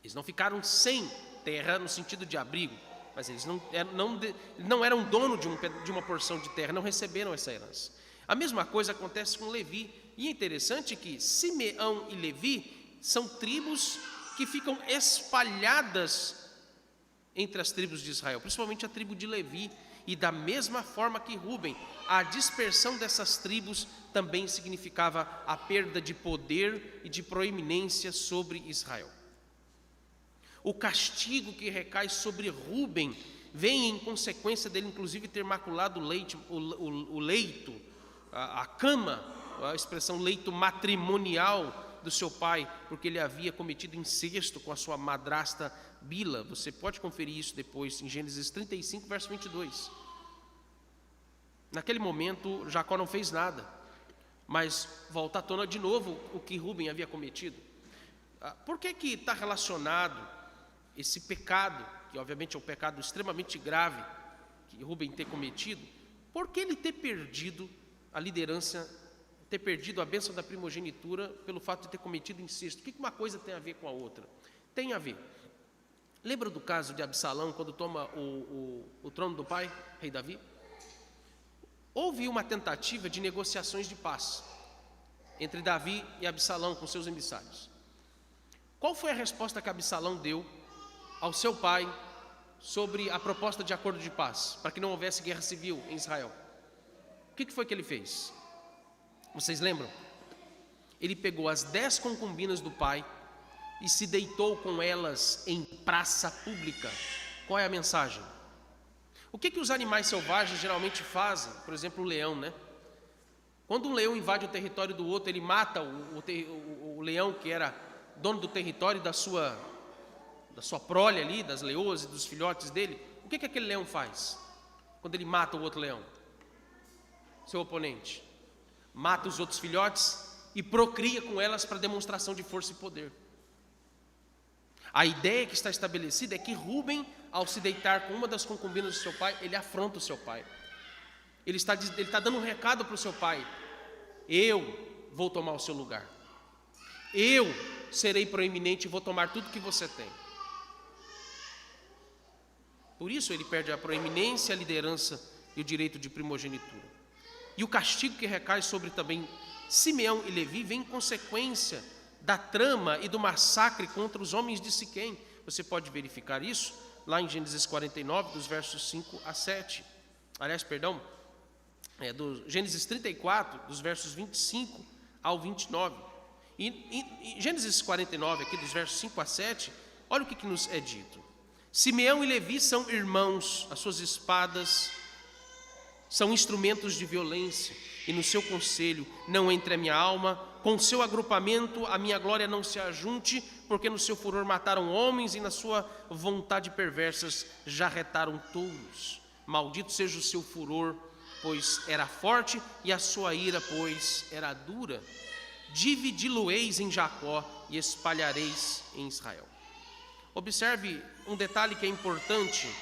Eles não ficaram sem terra no sentido de abrigo, mas eles não eram dono de uma porção de terra, não receberam essa herança. A mesma coisa acontece com Levi, e é interessante que Simeão e Levi são tribos que ficam espalhadas entre as tribos de Israel, principalmente a tribo de Levi, e da mesma forma que Rubem, a dispersão dessas tribos também significava a perda de poder e de proeminência sobre Israel. O castigo que recai sobre Rubem vem em consequência dele, inclusive, ter maculado o leito, a cama, a expressão leito matrimonial do seu pai, porque ele havia cometido incesto com a sua madrasta Bila. Você pode conferir isso depois em Gênesis 35, verso 22. Naquele momento, Jacó não fez nada, mas volta à tona de novo o que Rubem havia cometido. Por que está relacionado esse pecado, que obviamente é um pecado extremamente grave, que Rubem ter cometido? Por que ele ter perdido a liderança, ter perdido a bênção da primogenitura pelo fato de ter cometido incesto? O que uma coisa tem a ver com a outra? Tem a ver. Lembra do caso de Absalão, quando toma o trono do pai, rei Davi? Houve uma tentativa de negociações de paz entre Davi e Absalão com seus emissários. Qual foi a resposta que Absalão deu ao seu pai sobre a proposta de acordo de paz, para que não houvesse guerra civil em Israel? O que foi que ele fez? Vocês lembram? Ele pegou as 10 concubinas do pai e se deitou com elas em praça pública. Qual é a mensagem? O que os animais selvagens geralmente fazem? Por exemplo, o leão, né? Quando um leão invade o território do outro, ele mata o leão que era dono do território da sua prole ali, das leoas e dos filhotes dele. O que aquele leão faz quando ele mata o outro leão? Seu oponente. Mata os outros filhotes e procria com elas para demonstração de força e poder. A ideia que está estabelecida é que Rúben, ao se deitar com uma das concubinas do seu pai, ele afronta o seu pai. Ele está dando um recado para o seu pai: eu vou tomar o seu lugar. Eu serei proeminente e vou tomar tudo que você tem. Por isso ele perde a proeminência, a liderança e o direito de primogenitura. E o castigo que recai sobre também Simeão e Levi vem em consequência da trama e do massacre contra os homens de Siquém. Você pode verificar isso lá em Gênesis 49, dos versos 5 a 7. Aliás, perdão, do Gênesis 34, dos versos 25 ao 29. E Gênesis 49, aqui dos versos 5 a 7, olha o que nos é dito. Simeão e Levi são irmãos, as suas espadas são instrumentos de violência, e no seu conselho não entre a minha alma, com o seu agrupamento a minha glória não se ajunte, porque no seu furor mataram homens e na sua vontade perversas já retaram touros. Maldito seja o seu furor, pois era forte, e a sua ira, pois era dura. Dividi-lo-eis em Jacó e espalhareis em Israel. Observe um detalhe que é importante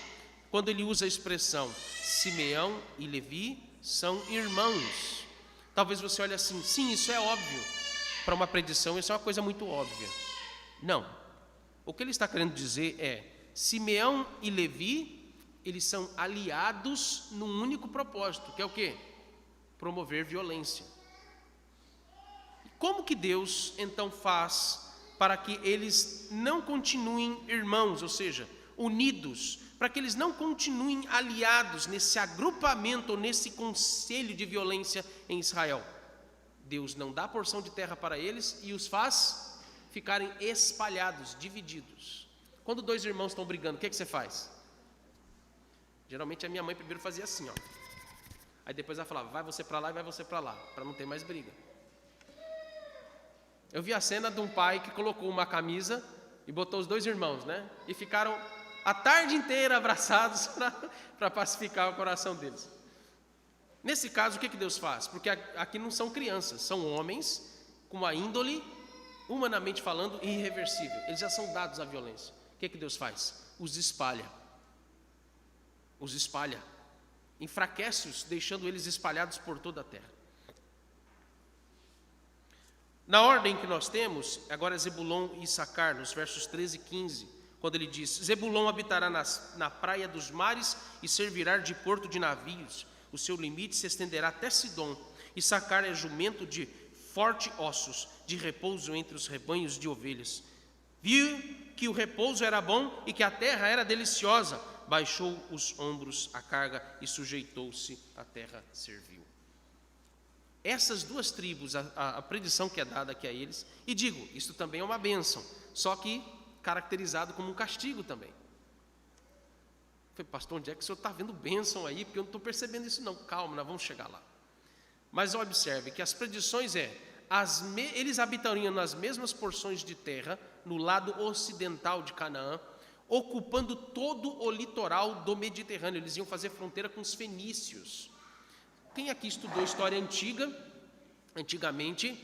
quando ele usa a expressão Simeão e Levi são irmãos. Talvez você olhe assim, sim, isso é óbvio. Para uma predição, isso é uma coisa muito óbvia. Não. O que ele está querendo dizer é, Simeão e Levi, eles são aliados num único propósito, que é o quê? Promover violência. Como que Deus, então, faz para que eles não continuem irmãos, ou seja, unidos, para que eles não continuem aliados nesse agrupamento, ou nesse conselho de violência em Israel? Deus não dá porção de terra para eles e os faz ficarem espalhados, divididos. Quando dois irmãos estão brigando, o que você faz? Geralmente a minha mãe primeiro fazia assim, ó. Aí depois ela falava, vai você para lá e vai você para lá, para não ter mais briga. Eu vi a cena de um pai que colocou uma camisa e botou os dois irmãos, né? E ficaram a tarde inteira abraçados para pacificar o coração deles. Nesse caso, o que Deus faz? Porque aqui não são crianças, são homens com uma índole, humanamente falando, irreversível. Eles já são dados à violência. O que Deus faz? Os espalha. Os espalha. Enfraquece-os, deixando eles espalhados por toda a terra. Na ordem que nós temos, agora Zebulon e Issacar, nos versos 13 e 15, quando ele diz, Zebulon habitará na praia dos mares e servirá de porto de navios, o seu limite se estenderá até Sidom. Issacar é jumento de forte ossos, de repouso entre os rebanhos de ovelhas. Viu que o repouso era bom e que a terra era deliciosa, baixou os ombros à carga e sujeitou-se, a terra serviu. Essas duas tribos, a predição que é dada aqui a eles, e digo, isso também é uma bênção, só que caracterizado como um castigo também. Eu falei, pastor, onde é que o senhor está vendo bênção aí? Porque eu não estou percebendo isso não. Calma, nós vamos chegar lá. Mas observe que as predições eles habitariam nas mesmas porções de terra, no lado ocidental de Canaã, ocupando todo o litoral do Mediterrâneo. Eles iam fazer fronteira com os fenícios. Quem aqui estudou história antiga, antigamente,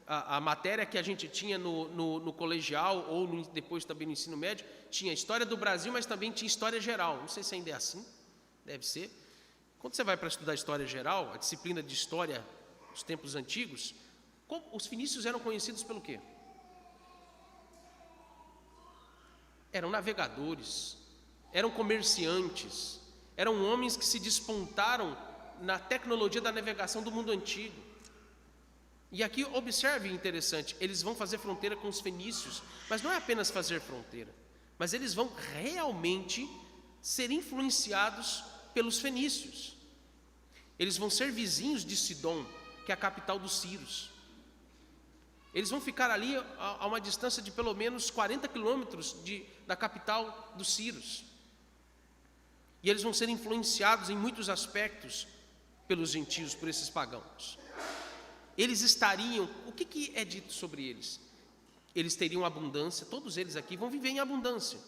a matéria que a gente tinha no colegial, ou depois também no ensino médio, tinha história do Brasil, mas também tinha história geral. Não sei se ainda é assim, deve ser. Quando você vai para estudar história geral, a disciplina de história dos tempos antigos, os fenícios eram conhecidos pelo quê? Eram navegadores, eram comerciantes, eram homens que se despontaram na tecnologia da navegação do mundo antigo. E aqui observe, interessante, eles vão fazer fronteira com os fenícios, mas não é apenas fazer fronteira, mas eles vão realmente ser influenciados pelos fenícios. Eles vão ser vizinhos de Sidom, que é a capital dos sírios. Eles vão ficar ali a uma distância de pelo menos 40 quilômetros da capital dos sírios. E eles vão ser influenciados em muitos aspectos pelos gentios, por esses pagãos. Eles estariam, o que é dito sobre eles? Eles teriam abundância, todos eles aqui vão viver em abundância.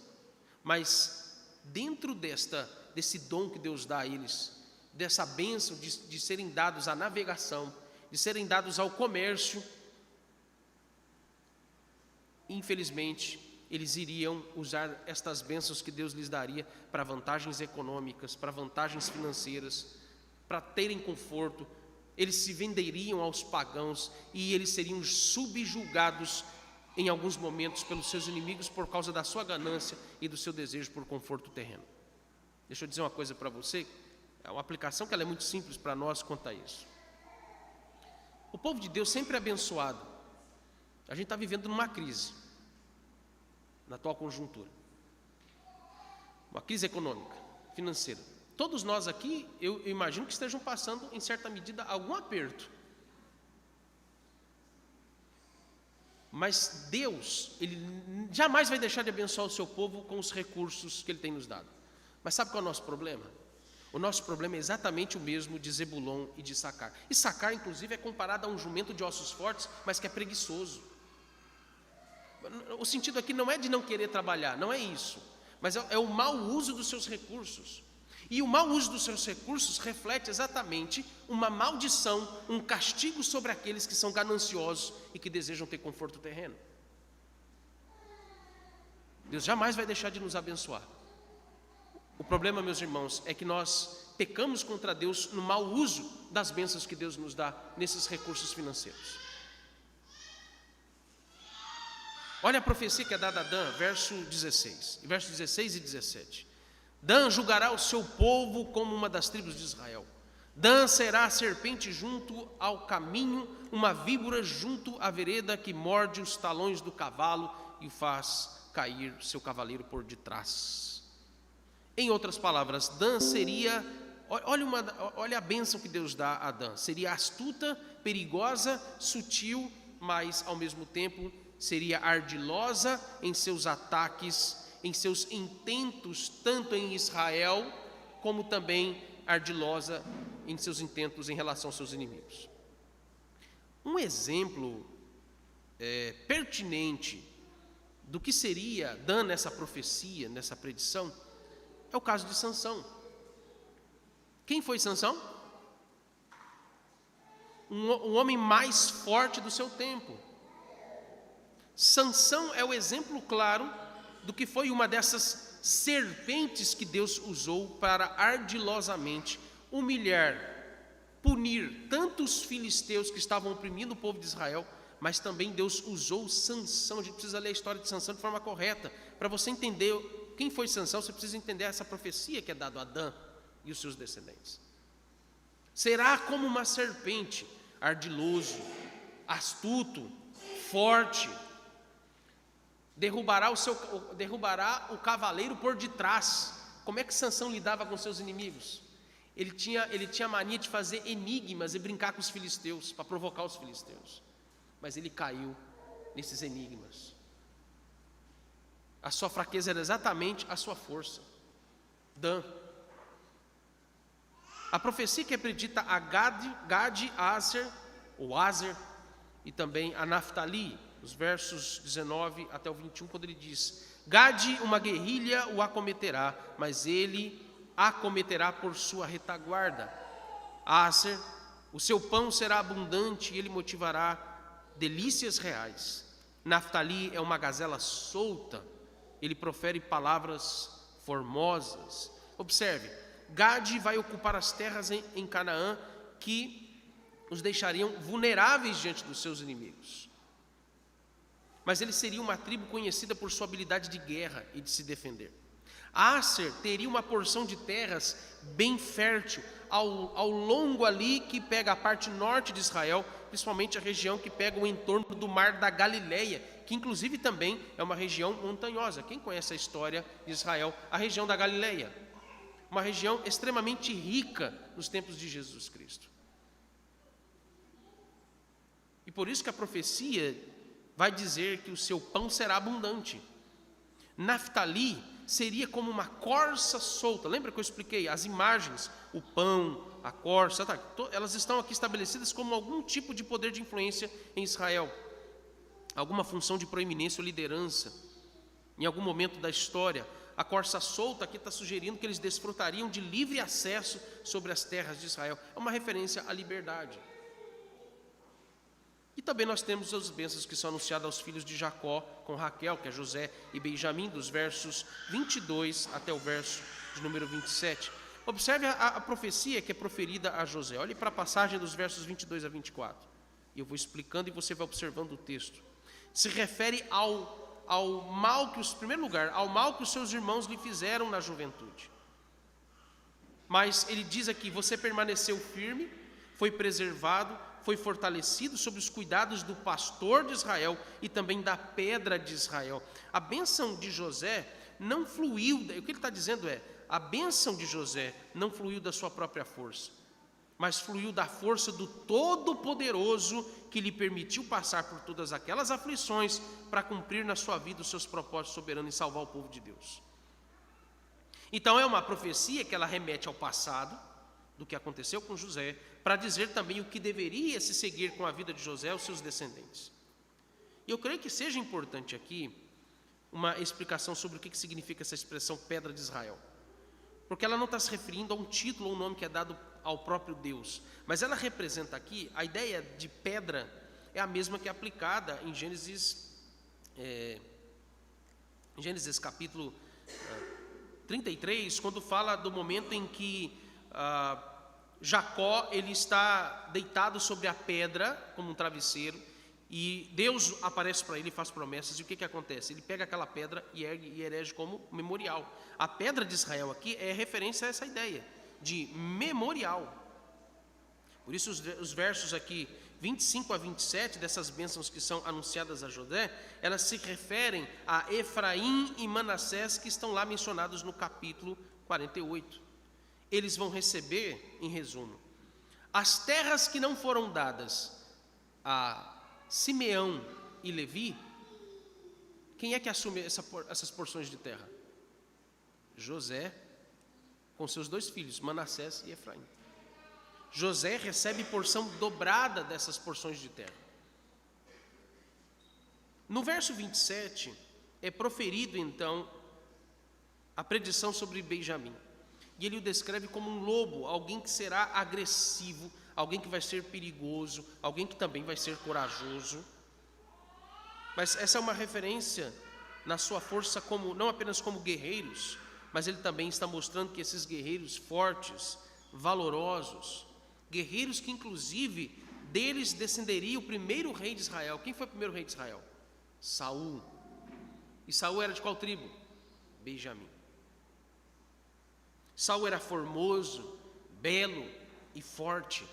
Mas dentro desse dom que Deus dá a eles, dessa bênção de serem dados à navegação, de serem dados ao comércio, infelizmente, eles iriam usar estas bênçãos que Deus lhes daria para vantagens econômicas, para vantagens financeiras, para terem conforto. Eles se venderiam aos pagãos e eles seriam subjugados em alguns momentos pelos seus inimigos por causa da sua ganância e do seu desejo por conforto terreno. Deixa eu dizer uma coisa para você, é uma aplicação que ela é muito simples para nós quanto a isso. O povo de Deus sempre é abençoado. A gente está vivendo numa crise, na atual conjuntura. Uma crise econômica, financeira. Todos nós aqui, eu imagino que estejam passando, em certa medida, algum aperto. Mas Deus, Ele jamais vai deixar de abençoar o seu povo com os recursos que Ele tem nos dado. Mas sabe qual é o nosso problema? O nosso problema é exatamente o mesmo de Zebulon e de Issacar. Issacar, inclusive, é comparado a um jumento de ossos fortes, mas que é preguiçoso. O sentido aqui não é de não querer trabalhar, não é isso. Mas é o mau uso dos seus recursos. E o mau uso dos seus recursos reflete exatamente uma maldição, um castigo sobre aqueles que são gananciosos e que desejam ter conforto terreno. Deus jamais vai deixar de nos abençoar. O problema, meus irmãos, é que nós pecamos contra Deus no mau uso das bênçãos que Deus nos dá nesses recursos financeiros. Olha a profecia que é dada a Dan, versos 16 e 17. Dan julgará o seu povo como uma das tribos de Israel. Dan será a serpente junto ao caminho, uma víbora junto à vereda que morde os talões do cavalo e faz cair seu cavaleiro por detrás. Em outras palavras, Dan seria, olha a bênção que Deus dá a Dan, seria astuta, perigosa, sutil, mas ao mesmo tempo seria ardilosa em seus ataques, em seus intentos, tanto em Israel, como também ardilosa em seus intentos em relação aos seus inimigos. Um exemplo pertinente do que seria Dan nessa profecia, nessa predição, é o caso de Sansão. Quem foi Sansão? Um homem mais forte do seu tempo. Sansão é o exemplo claro do que foi uma dessas serpentes que Deus usou para ardilosamente humilhar, punir tanto os filisteus que estavam oprimindo o povo de Israel, mas também Deus usou Sansão. A gente precisa ler a história de Sansão de forma correta. Para você entender quem foi Sansão, você precisa entender essa profecia que é dada a Adã e os seus descendentes. Será como uma serpente, ardiloso, astuto, forte, derrubará o cavaleiro por detrás. Como é que Sansão lidava com seus inimigos? Ele tinha a mania de fazer enigmas e brincar com os filisteus, para provocar os filisteus. Mas ele caiu nesses enigmas. A sua fraqueza era exatamente a sua força. Dan. A profecia que acredita a Gade, Aser, ou Aser, e também a Naftali, os versos 19 até o 21, quando ele diz: Gade, uma guerrilha o acometerá, mas ele acometerá por sua retaguarda. Aser, o seu pão será abundante e ele motivará delícias reais. Naftali é uma gazela solta, ele profere palavras formosas. Observe, Gade vai ocupar as terras em Canaã que os deixariam vulneráveis diante dos seus inimigos. Mas ele seria uma tribo conhecida por sua habilidade de guerra e de se defender. Aser teria uma porção de terras bem fértil, ao longo ali que pega a parte norte de Israel, principalmente a região que pega o entorno do mar da Galileia, que inclusive também é uma região montanhosa. Quem conhece a história de Israel? A região da Galileia, uma região extremamente rica nos tempos de Jesus Cristo. E por isso que a profecia vai dizer que o seu pão será abundante. Naftali seria como uma corça solta. Lembra que eu expliquei as imagens? O pão, a corça, elas estão aqui estabelecidas como algum tipo de poder de influência em Israel. Alguma função de proeminência ou liderança. Em algum momento da história, a corça solta aqui está sugerindo que eles desfrutariam de livre acesso sobre as terras de Israel. É uma referência à liberdade. E também nós temos as bênçãos que são anunciadas aos filhos de Jacó com Raquel, que é José e Benjamim, dos versos 22 até o verso de número 27. Observe a profecia que é proferida a José. Olhe para a passagem dos versos 22 a 24. E eu vou explicando e você vai observando o texto. Se refere ao mal que, em primeiro lugar, ao mal que os seus irmãos lhe fizeram na juventude. Mas ele diz aqui: você permaneceu firme, foi preservado, foi fortalecido sob os cuidados do pastor de Israel e também da pedra de Israel. A bênção de José não fluiu, o que ele está dizendo é, a bênção de José não fluiu da sua própria força, mas fluiu da força do Todo-Poderoso que lhe permitiu passar por todas aquelas aflições para cumprir na sua vida os seus propósitos soberanos e salvar o povo de Deus. Então é uma profecia que ela remete ao passado, do que aconteceu com José, para dizer também o que deveria se seguir com a vida de José e os seus descendentes. E eu creio que seja importante aqui uma explicação sobre o que significa essa expressão pedra de Israel. Porque ela não está se referindo a um título ou um nome que é dado ao próprio Deus, mas ela representa aqui, a ideia de pedra é a mesma que é aplicada em Gênesis capítulo 33, quando fala do momento em que Jacó ele está deitado sobre a pedra como um travesseiro e Deus aparece para ele e faz promessas. E o que acontece? Ele pega aquela pedra e ergue e erege como memorial. A pedra de Israel aqui é referência a essa ideia de memorial. Por isso os versos aqui 25 a 27 dessas bênçãos que são anunciadas a José, elas se referem a Efraim e Manassés, que estão lá mencionados no capítulo 48. Eles vão receber, em resumo, as terras que não foram dadas a Simeão e Levi. Quem é que assume essas porções de terra? José, com seus 2 filhos, Manassés e Efraim. José recebe porção dobrada dessas porções de terra. No verso 27, é proferido então a predição sobre Benjamim. E ele o descreve como um lobo, alguém que será agressivo, alguém que vai ser perigoso, alguém que também vai ser corajoso. Mas essa é uma referência na sua força como, não apenas como guerreiros, mas ele também está mostrando que esses guerreiros fortes, valorosos, guerreiros que inclusive deles descenderia o primeiro rei de Israel. Quem foi o primeiro rei de Israel? Saul. E Saul era de qual tribo? Benjamim. Saul era formoso, belo e forte.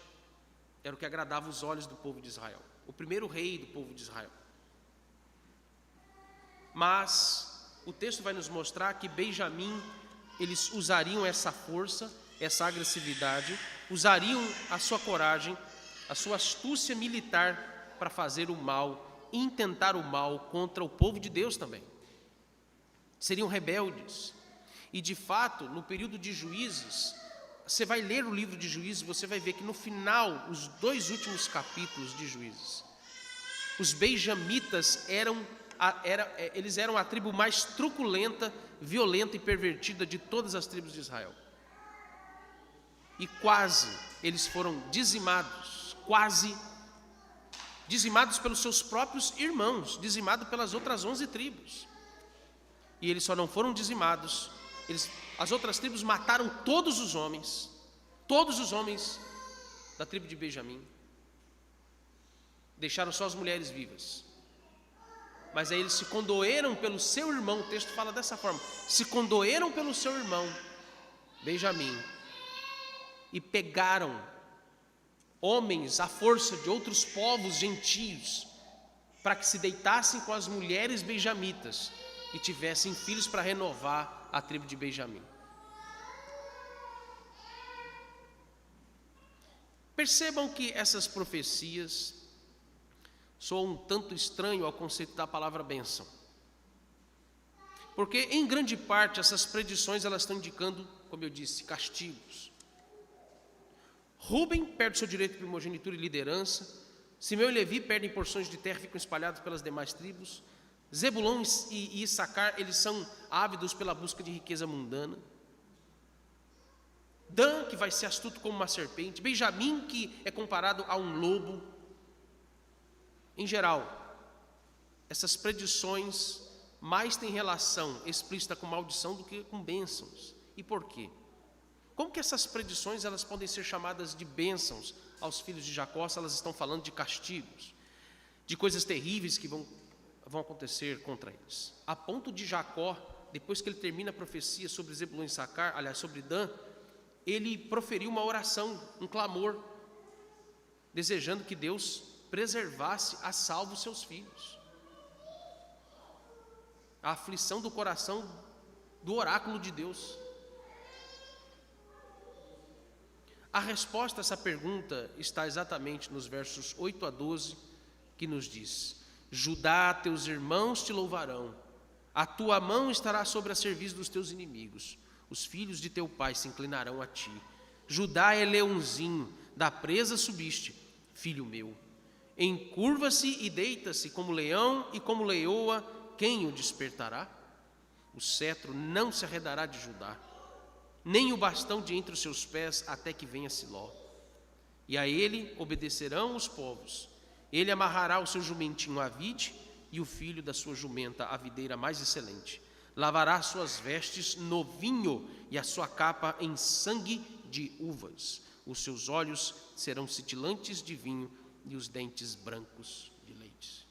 Era o que agradava os olhos do povo de Israel. O primeiro rei do povo de Israel. Mas o texto vai nos mostrar que Benjamim, eles usariam essa força, essa agressividade, usariam a sua coragem, a sua astúcia militar para fazer o mal, intentar o mal contra o povo de Deus também. Seriam rebeldes. E de fato, no período de Juízes, você vai ler o livro de Juízes, você vai ver que no final, os 2 últimos capítulos de Juízes, os benjamitas eles eram a tribo mais truculenta, violenta e pervertida de todas as tribos de Israel. E quase eles foram dizimados, dizimados pelos seus próprios irmãos, dizimados pelas outras 11 tribos. E eles só não foram dizimados, as outras tribos mataram todos os homens da tribo de Benjamim, deixaram só as mulheres vivas. Mas aí eles se condoeram pelo seu irmão, o texto fala dessa forma, se condoeram pelo seu irmão, Benjamim, e pegaram homens à força de outros povos gentios, para que se deitassem com as mulheres benjamitas, e tivessem filhos para renovar a tribo de Benjamim. Percebam que essas profecias soa um tanto estranho ao conceito da palavra bênção. Porque, em grande parte, essas predições elas estão indicando, como eu disse, castigos. Rúben perde seu direito de primogenitura e liderança. Simeão e Levi perdem porções de terra e ficam espalhados pelas demais tribos. Zebulon e Issacar, eles são ávidos pela busca de riqueza mundana. Dan, que vai ser astuto como uma serpente. Benjamim, que é comparado a um lobo. Em geral, essas predições mais têm relação explícita com maldição do que com bênçãos. E por quê? Como que essas predições elas podem ser chamadas de bênçãos aos filhos de Jacó se elas estão falando de castigos, de coisas terríveis que vão acontecer contra eles? A ponto de Jacó, depois que ele termina a profecia sobre Zebulon e Issacar, aliás, sobre Dan, ele proferiu uma oração, um clamor, desejando que Deus preservasse a salvo os seus filhos. A aflição do coração do oráculo de Deus. A resposta a essa pergunta está exatamente nos versos 8 a 12, que nos diz: Judá, teus irmãos te louvarão, a tua mão estará sobre a cerviz dos teus inimigos, os filhos de teu pai se inclinarão a ti. Judá é leãozinho, da presa subiste, filho meu. Encurva-se e deita-se como leão e como leoa, quem o despertará? O cetro não se arredará de Judá, nem o bastão de entre os seus pés, até que venha Siló. E a ele obedecerão os povos. Ele amarrará o seu jumentinho à vide, e o filho da sua jumenta à videira mais excelente. Lavará suas vestes no vinho, e a sua capa em sangue de uvas. Os seus olhos serão cintilantes de vinho, e os dentes brancos de leite.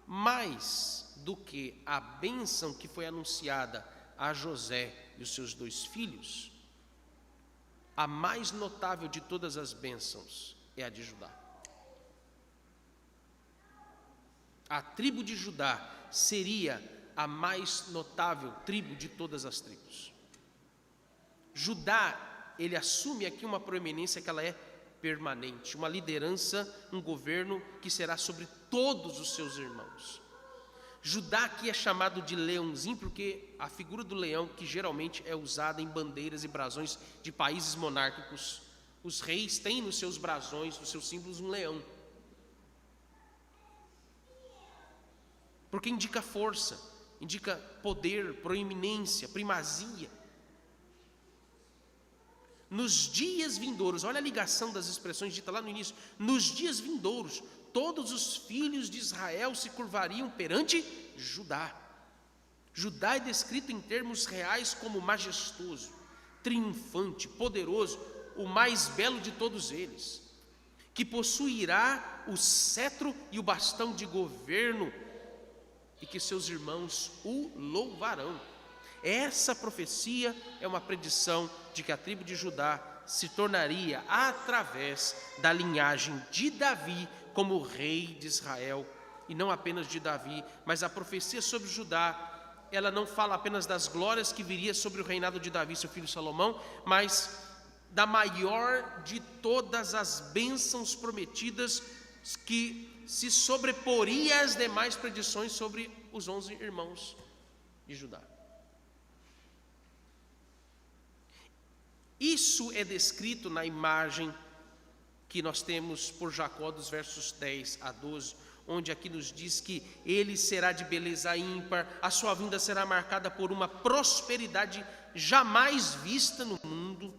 Mais do que a bênção que foi anunciada a José e os seus 2 filhos, a mais notável de todas as bênçãos é a de Judá. A tribo de Judá seria a mais notável tribo de todas as tribos. Judá, ele assume aqui uma proeminência que ela é permanente, uma liderança, um governo que será sobre todos os seus irmãos. Judá aqui é chamado de leãozinho porque a figura do leão, que geralmente é usada em bandeiras e brasões de países monárquicos, os reis têm nos seus brasões, nos seus símbolos, um leão. Porque indica força, indica poder, proeminência, primazia. Nos dias vindouros, olha a ligação das expressões ditas lá no início, nos dias vindouros, todos os filhos de Israel se curvariam perante Judá. Judá é descrito em termos reais como majestoso, triunfante, poderoso, o mais belo de todos eles, que possuirá o cetro e o bastão de governo, e que seus irmãos o louvarão. Essa profecia é uma predição de que a tribo de Judá se tornaria, através da linhagem de Davi, como rei de Israel, e não apenas de Davi, mas a profecia sobre Judá, ela não fala apenas das glórias que viria sobre o reinado de Davi, seu filho Salomão, mas da maior de todas as bênçãos prometidas, que se sobreporia às demais predições sobre os 11 irmãos de Judá. Isso é descrito na imagem que nós temos por Jacó dos versos 10 a 12, onde aqui nos diz que ele será de beleza ímpar, a sua vinda será marcada por uma prosperidade jamais vista no mundo.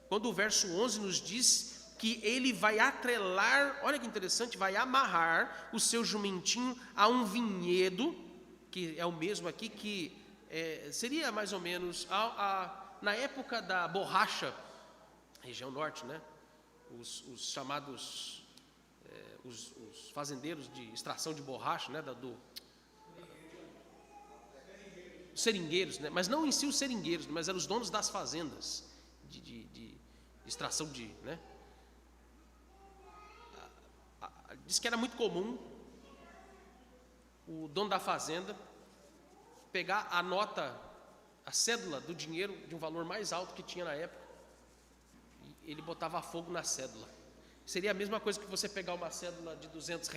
Quando o verso 11 nos diz que ele vai atrelar, olha que interessante, vai amarrar o seu jumentinho a um vinhedo, que é o mesmo aqui, que seria mais ou menos na época da borracha, região norte, né? Os chamados os fazendeiros de extração de borracha, né? Seringueiros, né? Mas não em si os seringueiros, mas eram os donos das fazendas de extração de, né? Diz que era muito comum o dono da fazenda pegar a nota, a cédula do dinheiro de um valor mais alto que tinha na época, e ele botava fogo na cédula. Seria a mesma coisa que você pegar uma cédula de R$ 200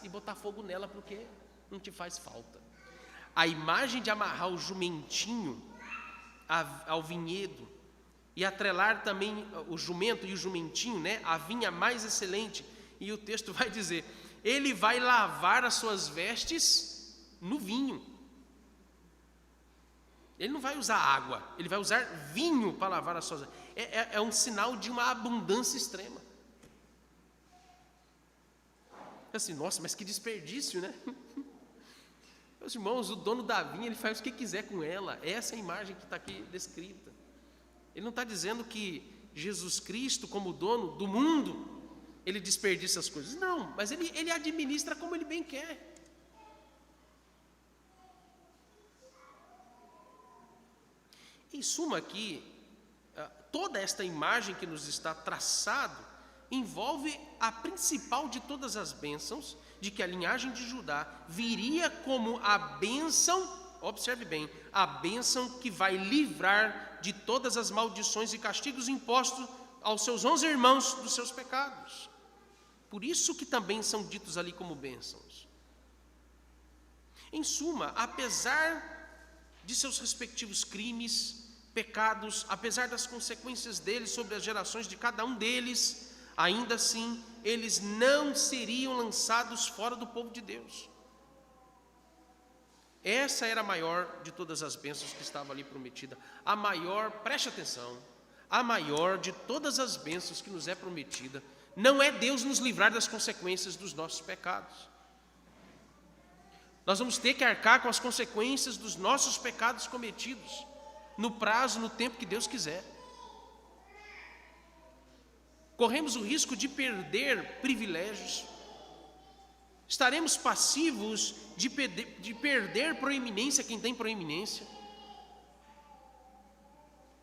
e botar fogo nela porque não te faz falta. A imagem de amarrar o jumentinho ao vinhedo e atrelar também o jumento e o jumentinho, né, a vinha mais excelente, e o texto vai dizer, ele vai lavar as suas vestes no vinho. Ele não vai usar água, ele vai usar vinho para lavar as suas vestes. É um sinal de uma abundância extrema. Assim, nossa, mas que desperdício, né? Meus irmãos, o dono da vinha, ele faz o que quiser com ela. Essa é a imagem que está aqui descrita. Ele não está dizendo que Jesus Cristo, como dono do mundo, ele desperdiça as coisas. Não, mas ele administra como ele bem quer. Em suma aqui, toda esta imagem que nos está traçado, envolve a principal de todas as bênçãos, de que a linhagem de Judá viria como a bênção, observe bem, a bênção que vai livrar de todas as maldições e castigos impostos aos seus 11 irmãos dos seus pecados. Por isso que também são ditos ali como bênçãos. Em suma, apesar de seus respectivos crimes, pecados, apesar das consequências deles sobre as gerações de cada um deles, ainda assim, eles não seriam lançados fora do povo de Deus. Essa era a maior de todas as bênçãos que estava ali prometida. A maior, preste atenção, a maior de todas as bênçãos que nos é prometida, não é Deus nos livrar das consequências dos nossos pecados. Nós vamos ter que arcar com as consequências dos nossos pecados cometidos, no prazo, no tempo que Deus quiser. Corremos o risco de perder privilégios, estaremos passivos de perder proeminência quem tem proeminência.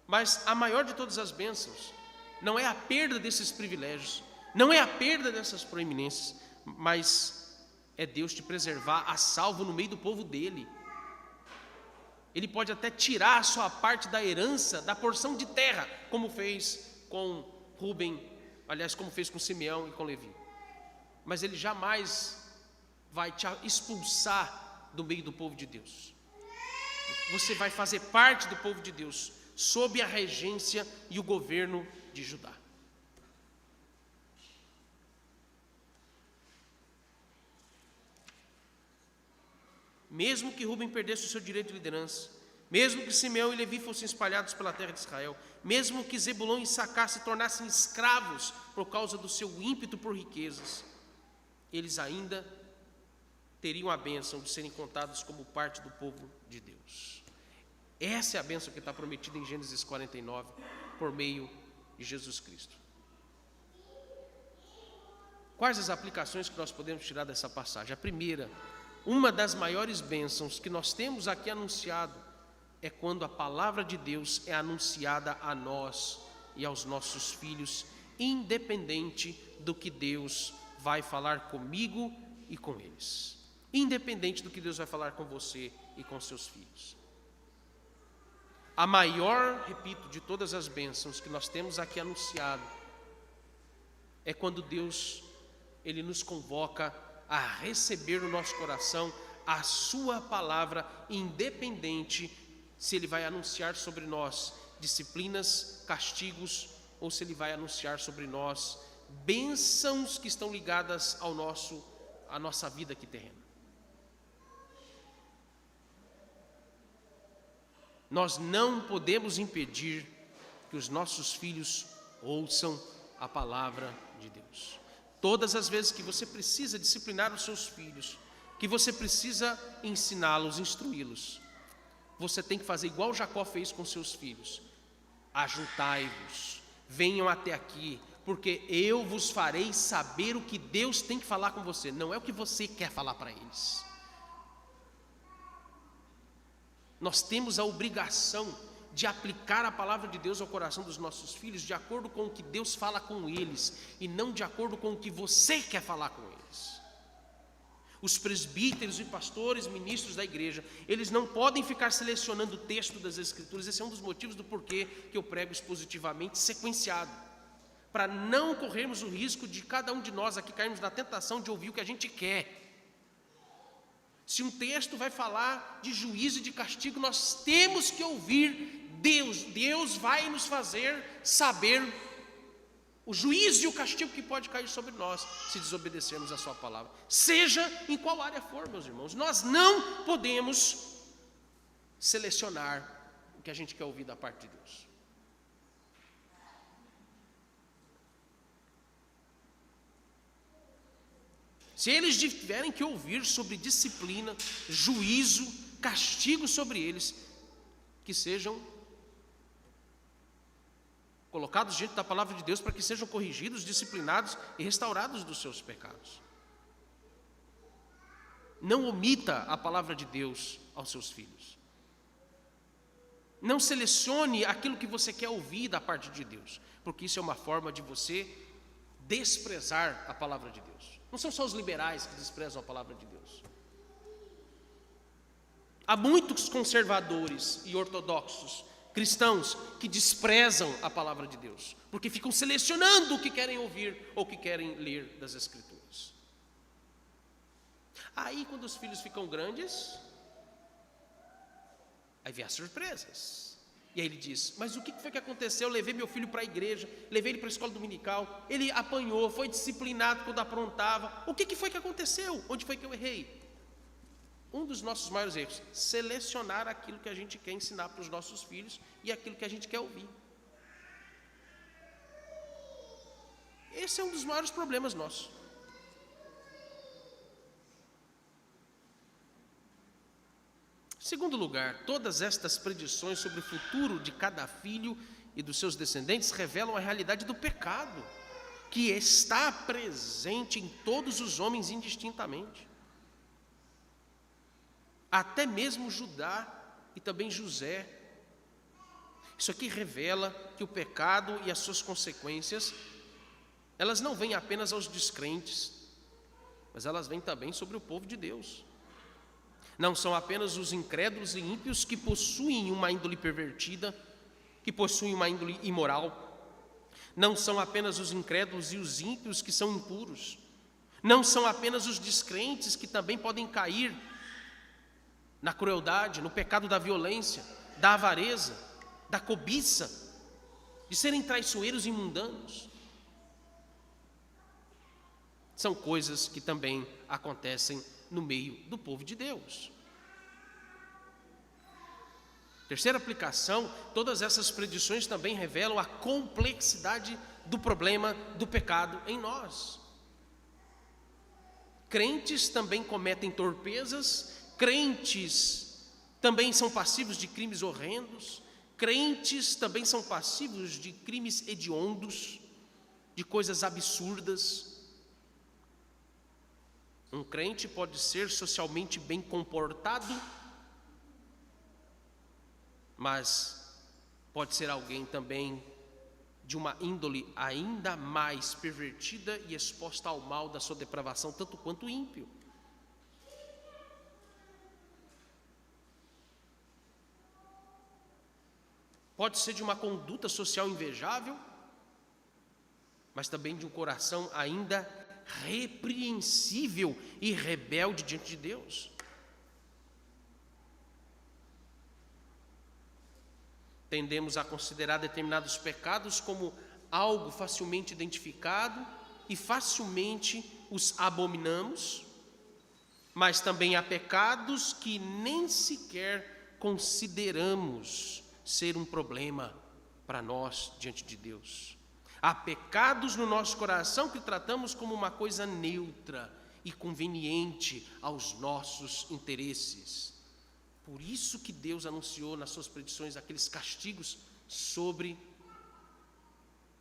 Mas a maior de todas as bênçãos não é a perda desses privilégios, não é a perda dessas proeminências, mas é Deus te preservar a salvo no meio do povo dele. Ele pode até tirar a sua parte da herança, da porção de terra, como fez com Rubem, aliás, como fez com Simeão e com Levi. Mas ele jamais vai te expulsar do meio do povo de Deus. Você vai fazer parte do povo de Deus, sob a regência e o governo de Judá. Mesmo que Rubem perdesse o seu direito de liderança, mesmo que Simeão e Levi fossem espalhados pela terra de Israel, mesmo que Zebulon e Issacar se tornassem escravos por causa do seu ímpeto por riquezas, eles ainda teriam a bênção de serem contados como parte do povo de Deus. Essa é a bênção que está prometida em Gênesis 49, por meio de Jesus Cristo. Quais as aplicações que nós podemos tirar dessa passagem? A primeira, uma das maiores bênçãos que nós temos aqui anunciado é quando a palavra de Deus é anunciada a nós e aos nossos filhos, independente do que Deus vai falar comigo e com eles. Independente do que Deus vai falar com você e com seus filhos. A maior, repito, de todas as bênçãos que nós temos aqui anunciado é quando Deus, Ele nos convoca a receber no nosso coração a sua palavra, independente se Ele vai anunciar sobre nós disciplinas, castigos, ou se Ele vai anunciar sobre nós bênçãos que estão ligadas à nossa vida aqui terrena. Nós não podemos impedir que os nossos filhos ouçam a palavra de Deus. Todas as vezes que você precisa disciplinar os seus filhos, que você precisa ensiná-los, instruí-los, você tem que fazer igual Jacó fez com seus filhos. Ajuntai-vos, venham até aqui, porque eu vos farei saber o que Deus tem que falar com você, não é o que você quer falar para eles. Nós temos a obrigação de aplicar a palavra de Deus ao coração dos nossos filhos de acordo com o que Deus fala com eles e não de acordo com o que você quer falar com eles. Os presbíteros e pastores, ministros da igreja, eles não podem ficar selecionando o texto das Escrituras. Esse é um dos motivos do porquê que eu prego expositivamente sequenciado. para não corrermos o risco de cada um de nós aqui cairmos na tentação de ouvir o que a gente quer. Se um texto vai falar de juízo e de castigo, nós temos que ouvir Deus. Deus vai nos fazer saber o juízo e o castigo que pode cair sobre nós se desobedecermos a sua palavra. Seja em qual área for, meus irmãos. Nós não podemos selecionar o que a gente quer ouvir da parte de Deus. Se eles tiverem que ouvir sobre disciplina, juízo, castigo sobre eles, que sejam colocados diante da palavra de Deus para que sejam corrigidos, disciplinados e restaurados dos seus pecados. Não omita a palavra de Deus aos seus filhos. Não selecione aquilo que você quer ouvir da parte de Deus, porque isso é uma forma de você desprezar a palavra de Deus. Não são só os liberais que desprezam a palavra de Deus. Há muitos conservadores e ortodoxos cristãos que desprezam a palavra de Deus, porque ficam selecionando o que querem ouvir ou o que querem ler das Escrituras. Aí, quando os filhos ficam grandes, aí vem as surpresas. E aí ele diz: mas o que foi que aconteceu? Eu levei meu filho para a igreja, levei ele para a escola dominical, ele apanhou, foi disciplinado quando aprontava. O que foi que aconteceu? Onde foi que eu errei? Um dos nossos maiores erros: selecionar aquilo que a gente quer ensinar para os nossos filhos e aquilo que a gente quer ouvir. Esse é um dos maiores problemas nossos. Em segundo lugar, todas estas predições sobre o futuro de cada filho e dos seus descendentes revelam a realidade do pecado, que está presente em todos os homens indistintamente. Até mesmo Judá e também José. Isso aqui revela que o pecado e as suas consequências, elas não vêm apenas aos descrentes, mas elas vêm também sobre o povo de Deus. Não são apenas os incrédulos e ímpios que possuem uma índole pervertida, que possuem uma índole imoral. Não são apenas os incrédulos e os ímpios que são impuros. Não são apenas os descrentes que também podem cair na crueldade, no pecado da violência, da avareza, da cobiça, de serem traiçoeiros e mundanos. São coisas que também acontecem no meio do povo de Deus. Terceira aplicação: todas essas predições também revelam a complexidade do problema do pecado em nós. Crentes também cometem torpezas, crentes também são passivos de crimes horrendos, crentes também são passivos de crimes hediondos, de coisas absurdas. Um crente pode ser socialmente bem comportado, mas pode ser alguém também de uma índole ainda mais pervertida e exposta ao mal da sua depravação, tanto quanto o ímpio. Pode ser de uma conduta social invejável, mas também de um coração ainda repreensível e rebelde diante de Deus. Tendemos a considerar determinados pecados como algo facilmente identificado e facilmente os abominamos, mas também há pecados que nem sequer consideramos ser um problema para nós diante de Deus. Há pecados no nosso coração que tratamos como uma coisa neutra e conveniente aos nossos interesses. Por isso que Deus anunciou nas suas predições aqueles castigos sobre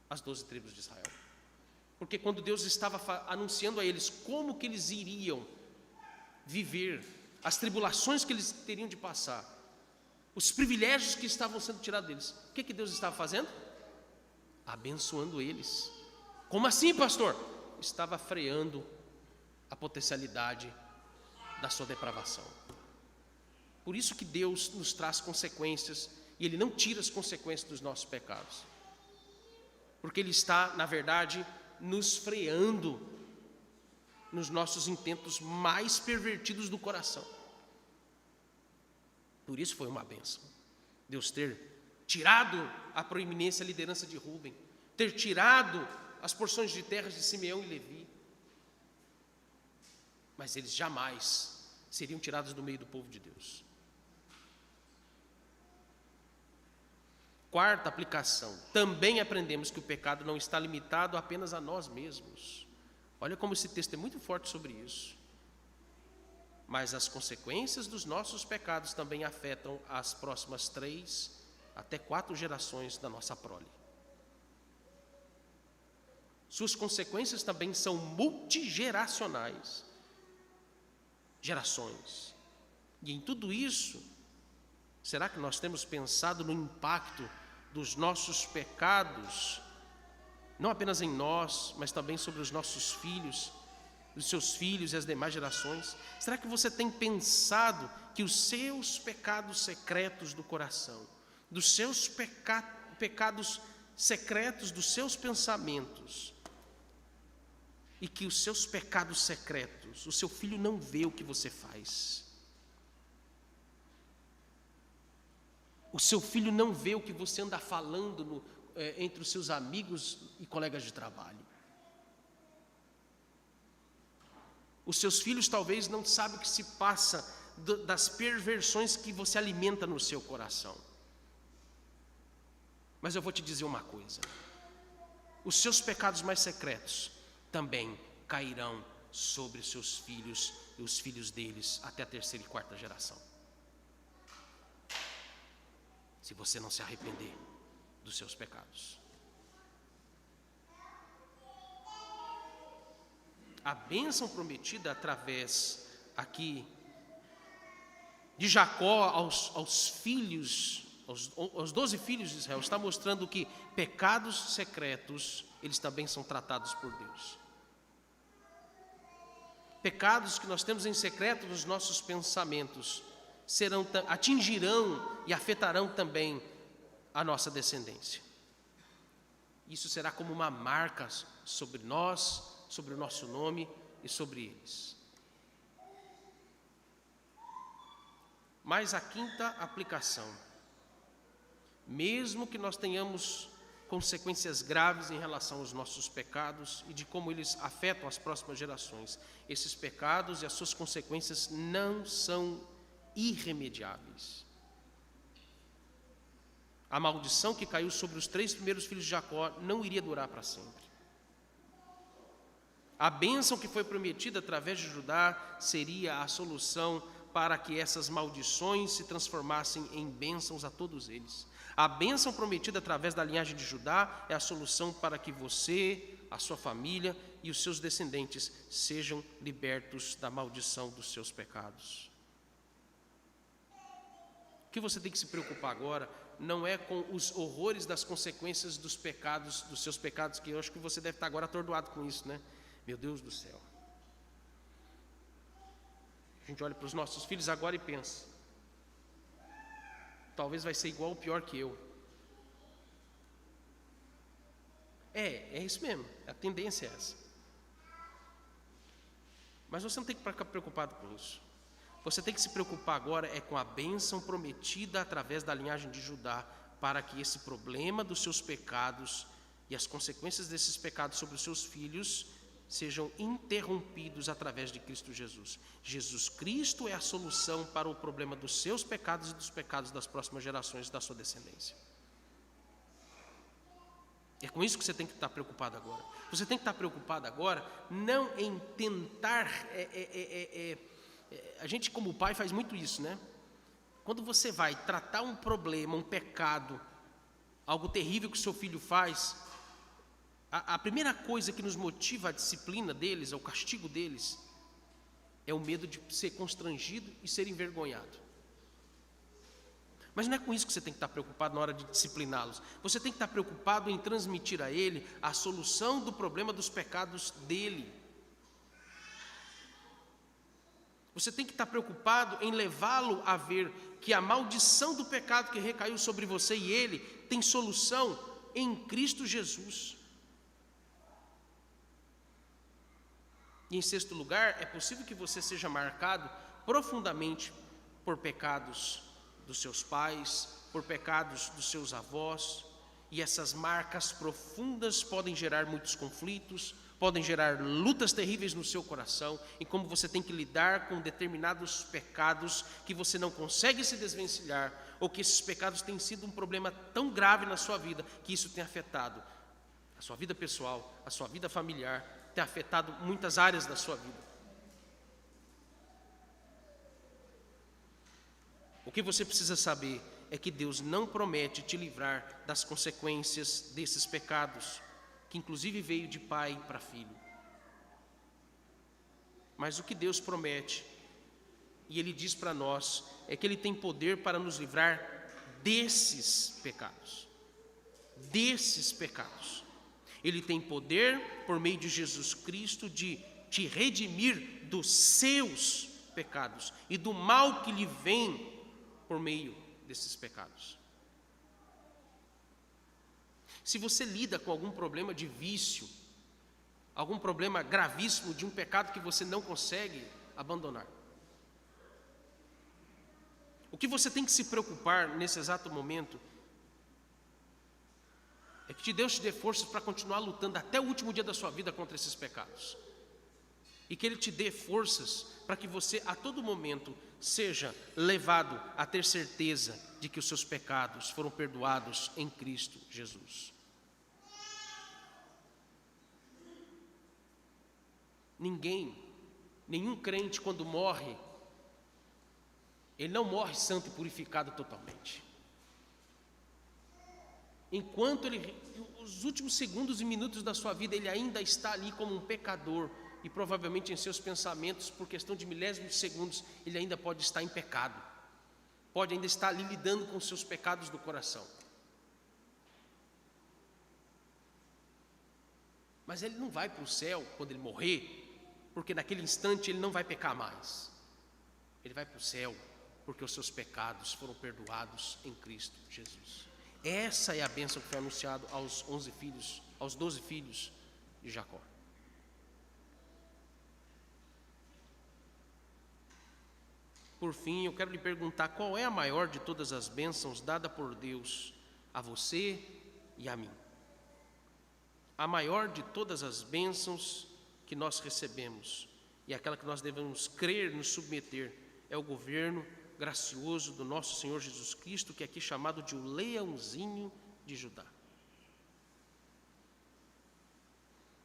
as 12 tribos de Israel. Porque quando Deus estava anunciando a eles como que eles iriam viver, as tribulações que eles teriam de passar, os privilégios que estavam sendo tirados deles, o que Deus estava fazendo? Abençoando eles. Como assim, pastor? Estava freando a potencialidade da sua depravação. Por isso que Deus nos traz consequências, e Ele não tira as consequências dos nossos pecados. porque ele está, na verdade, nos freando nos nossos intentos mais pervertidos do coração. Por isso foi uma bênção Deus ter tirado a proeminência, a liderança de Rúben, ter tirado as porções de terras de Simeão e Levi. Mas eles jamais seriam tirados do meio do povo de Deus. Quarta aplicação, também aprendemos que o pecado não está limitado apenas a nós mesmos. Olha como esse texto é muito forte sobre isso. Mas as consequências dos nossos pecados também afetam as próximas 3 até 4 gerações da nossa prole. Suas consequências também são multigeracionais. Gerações. E em tudo isso, será que nós temos pensado no impacto dos nossos pecados, não apenas em nós, mas também sobre os nossos filhos, os seus filhos e as demais gerações? Será que você tem pensado que os seus pecados secretos do coração, dos seus pecados secretos dos seus pensamentos, e que os seus pecados secretos, o seu filho não vê o que você faz? O seu filho não vê o que você anda falando entre os seus amigos e colegas de trabalho. Os seus filhos talvez não sabem o que se passa das perversões que você alimenta no seu coração. Mas eu vou te dizer uma coisa: os seus pecados mais secretos também cairão sobre os seus filhos e os filhos deles até a 3ª e 4ª geração. Se você não se arrepender dos seus pecados. A bênção prometida através aqui de Jacó aos filhos, aos 12 filhos de Israel, está mostrando que pecados secretos, eles também são tratados por Deus. Pecados que nós temos em secreto nos nossos pensamentos atingirão e afetarão também a nossa descendência. Isso será como uma marca sobre nós, sobre o nosso nome e sobre eles. Mas a 5ª aplicação, mesmo que nós tenhamos consequências graves em relação aos nossos pecados e de como eles afetam as próximas gerações, esses pecados e as suas consequências não são irremediáveis. A maldição que caiu sobre os 3 primeiros filhos de Jacó não iria durar para sempre. A bênção que foi prometida através de Judá seria a solução para que essas maldições se transformassem em bênçãos a todos eles. A bênção prometida através da linhagem de Judá é a solução para que você, a sua família e os seus descendentes sejam libertos da maldição dos seus pecados. O que você tem que se preocupar agora não é com os horrores das consequências dos pecados, dos seus pecados, que eu acho que você deve estar agora atordoado com isso, né? Meu Deus do céu. A gente olha para os nossos filhos agora e pensa: talvez vai ser igual ou pior que eu. É isso mesmo, a tendência é essa. Mas você não tem que ficar preocupado com isso. Você tem que se preocupar agora com a bênção prometida através da linhagem de Judá, para que esse problema dos seus pecados e as consequências desses pecados sobre os seus filhos sejam interrompidos através de Cristo Jesus. Jesus Cristo é a solução para o problema dos seus pecados e dos pecados das próximas gerações da sua descendência. É com isso que você tem que estar preocupado agora. Você tem que estar preocupado agora não em tentar... a gente, como pai, faz muito isso, né? Quando você vai tratar um problema, um pecado, algo terrível que o seu filho faz, a primeira coisa que nos motiva a disciplina deles, o castigo deles, é o medo de ser constrangido e ser envergonhado. Mas não é com isso que você tem que estar preocupado na hora de discipliná-los. Você tem que estar preocupado em transmitir a ele a solução do problema dos pecados dele. Você tem que estar preocupado em levá-lo a ver que a maldição do pecado que recaiu sobre você e ele tem solução em Cristo Jesus. E em sexto lugar, é possível que você seja marcado profundamente por pecados dos seus pais, por pecados dos seus avós, e essas marcas profundas podem gerar muitos conflitos, podem gerar lutas terríveis no seu coração, em como você tem que lidar com determinados pecados que você não consegue se desvencilhar, ou que esses pecados têm sido um problema tão grave na sua vida, que isso tem afetado a sua vida pessoal, a sua vida familiar, tem afetado muitas áreas da sua vida. O que você precisa saber é que Deus não promete te livrar das consequências desses pecados, que inclusive veio de pai para filho. Mas o que Deus promete, e Ele diz para nós, é que Ele tem poder para nos livrar desses pecados. Desses pecados. Ele tem poder, por meio de Jesus Cristo, de te redimir dos seus pecados e do mal que lhe vem por meio desses pecados. Se você lida com algum problema de vício, algum problema gravíssimo de um pecado que você não consegue abandonar, o que você tem que se preocupar nesse exato momento é que Deus te dê forças para continuar lutando até o último dia da sua vida contra esses pecados. E que Ele te dê forças para que você a todo momento seja levado a ter certeza de que os seus pecados foram perdoados em Cristo Jesus. Nenhum crente quando morre, ele não morre santo e purificado totalmente. Enquanto os últimos segundos e minutos da sua vida, ele ainda está ali como um pecador, e provavelmente em seus pensamentos, por questão de milésimos de segundos, ele ainda pode estar em pecado, pode ainda estar ali lidando com os seus pecados do coração. Mas ele não vai para o céu quando ele morrer, porque naquele instante ele não vai pecar mais. Ele vai para o céu porque os seus pecados foram perdoados em Cristo Jesus. Essa é a bênção que foi anunciada aos 12 filhos de Jacó. Por fim, eu quero lhe perguntar qual é a maior de todas as bênçãos dada por Deus a você e a mim. A maior de todas as bênçãos que nós recebemos, e aquela que nós devemos crer, nos submeter, é o governo gracioso do nosso Senhor Jesus Cristo, que é aqui chamado de o leãozinho de Judá.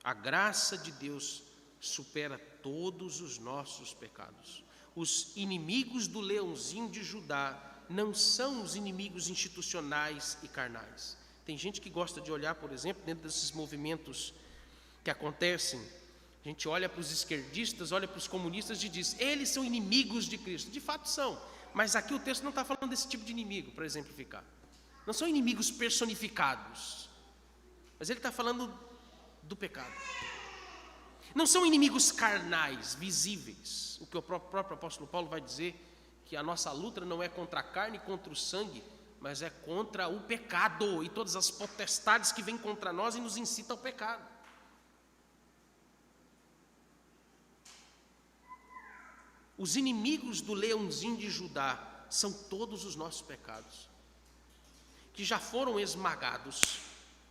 A graça de Deus supera todos os nossos pecados. Os inimigos do leãozinho de Judá não são os inimigos institucionais e carnais. Tem gente que gosta de olhar, por exemplo, dentro desses movimentos que acontecem, a gente olha para os esquerdistas, olha para os comunistas e diz, eles são inimigos de Cristo. De fato são, mas aqui o texto não está falando desse tipo de inimigo, para exemplificar. Não são inimigos personificados, mas ele está falando do pecado. Não são inimigos carnais, visíveis. O que o próprio apóstolo Paulo vai dizer, que a nossa luta não é contra a carne e contra o sangue, mas é contra o pecado e todas as potestades que vêm contra nós e nos incitam ao pecado. Os inimigos do leãozinho de Judá são todos os nossos pecados, que já foram esmagados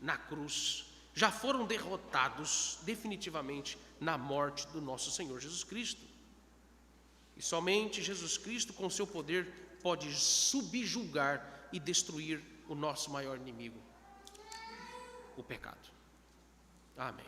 na cruz, já foram derrotados definitivamente na morte do nosso Senhor Jesus Cristo. E somente Jesus Cristo, com seu poder, pode subjugar e destruir o nosso maior inimigo, o pecado. Amém.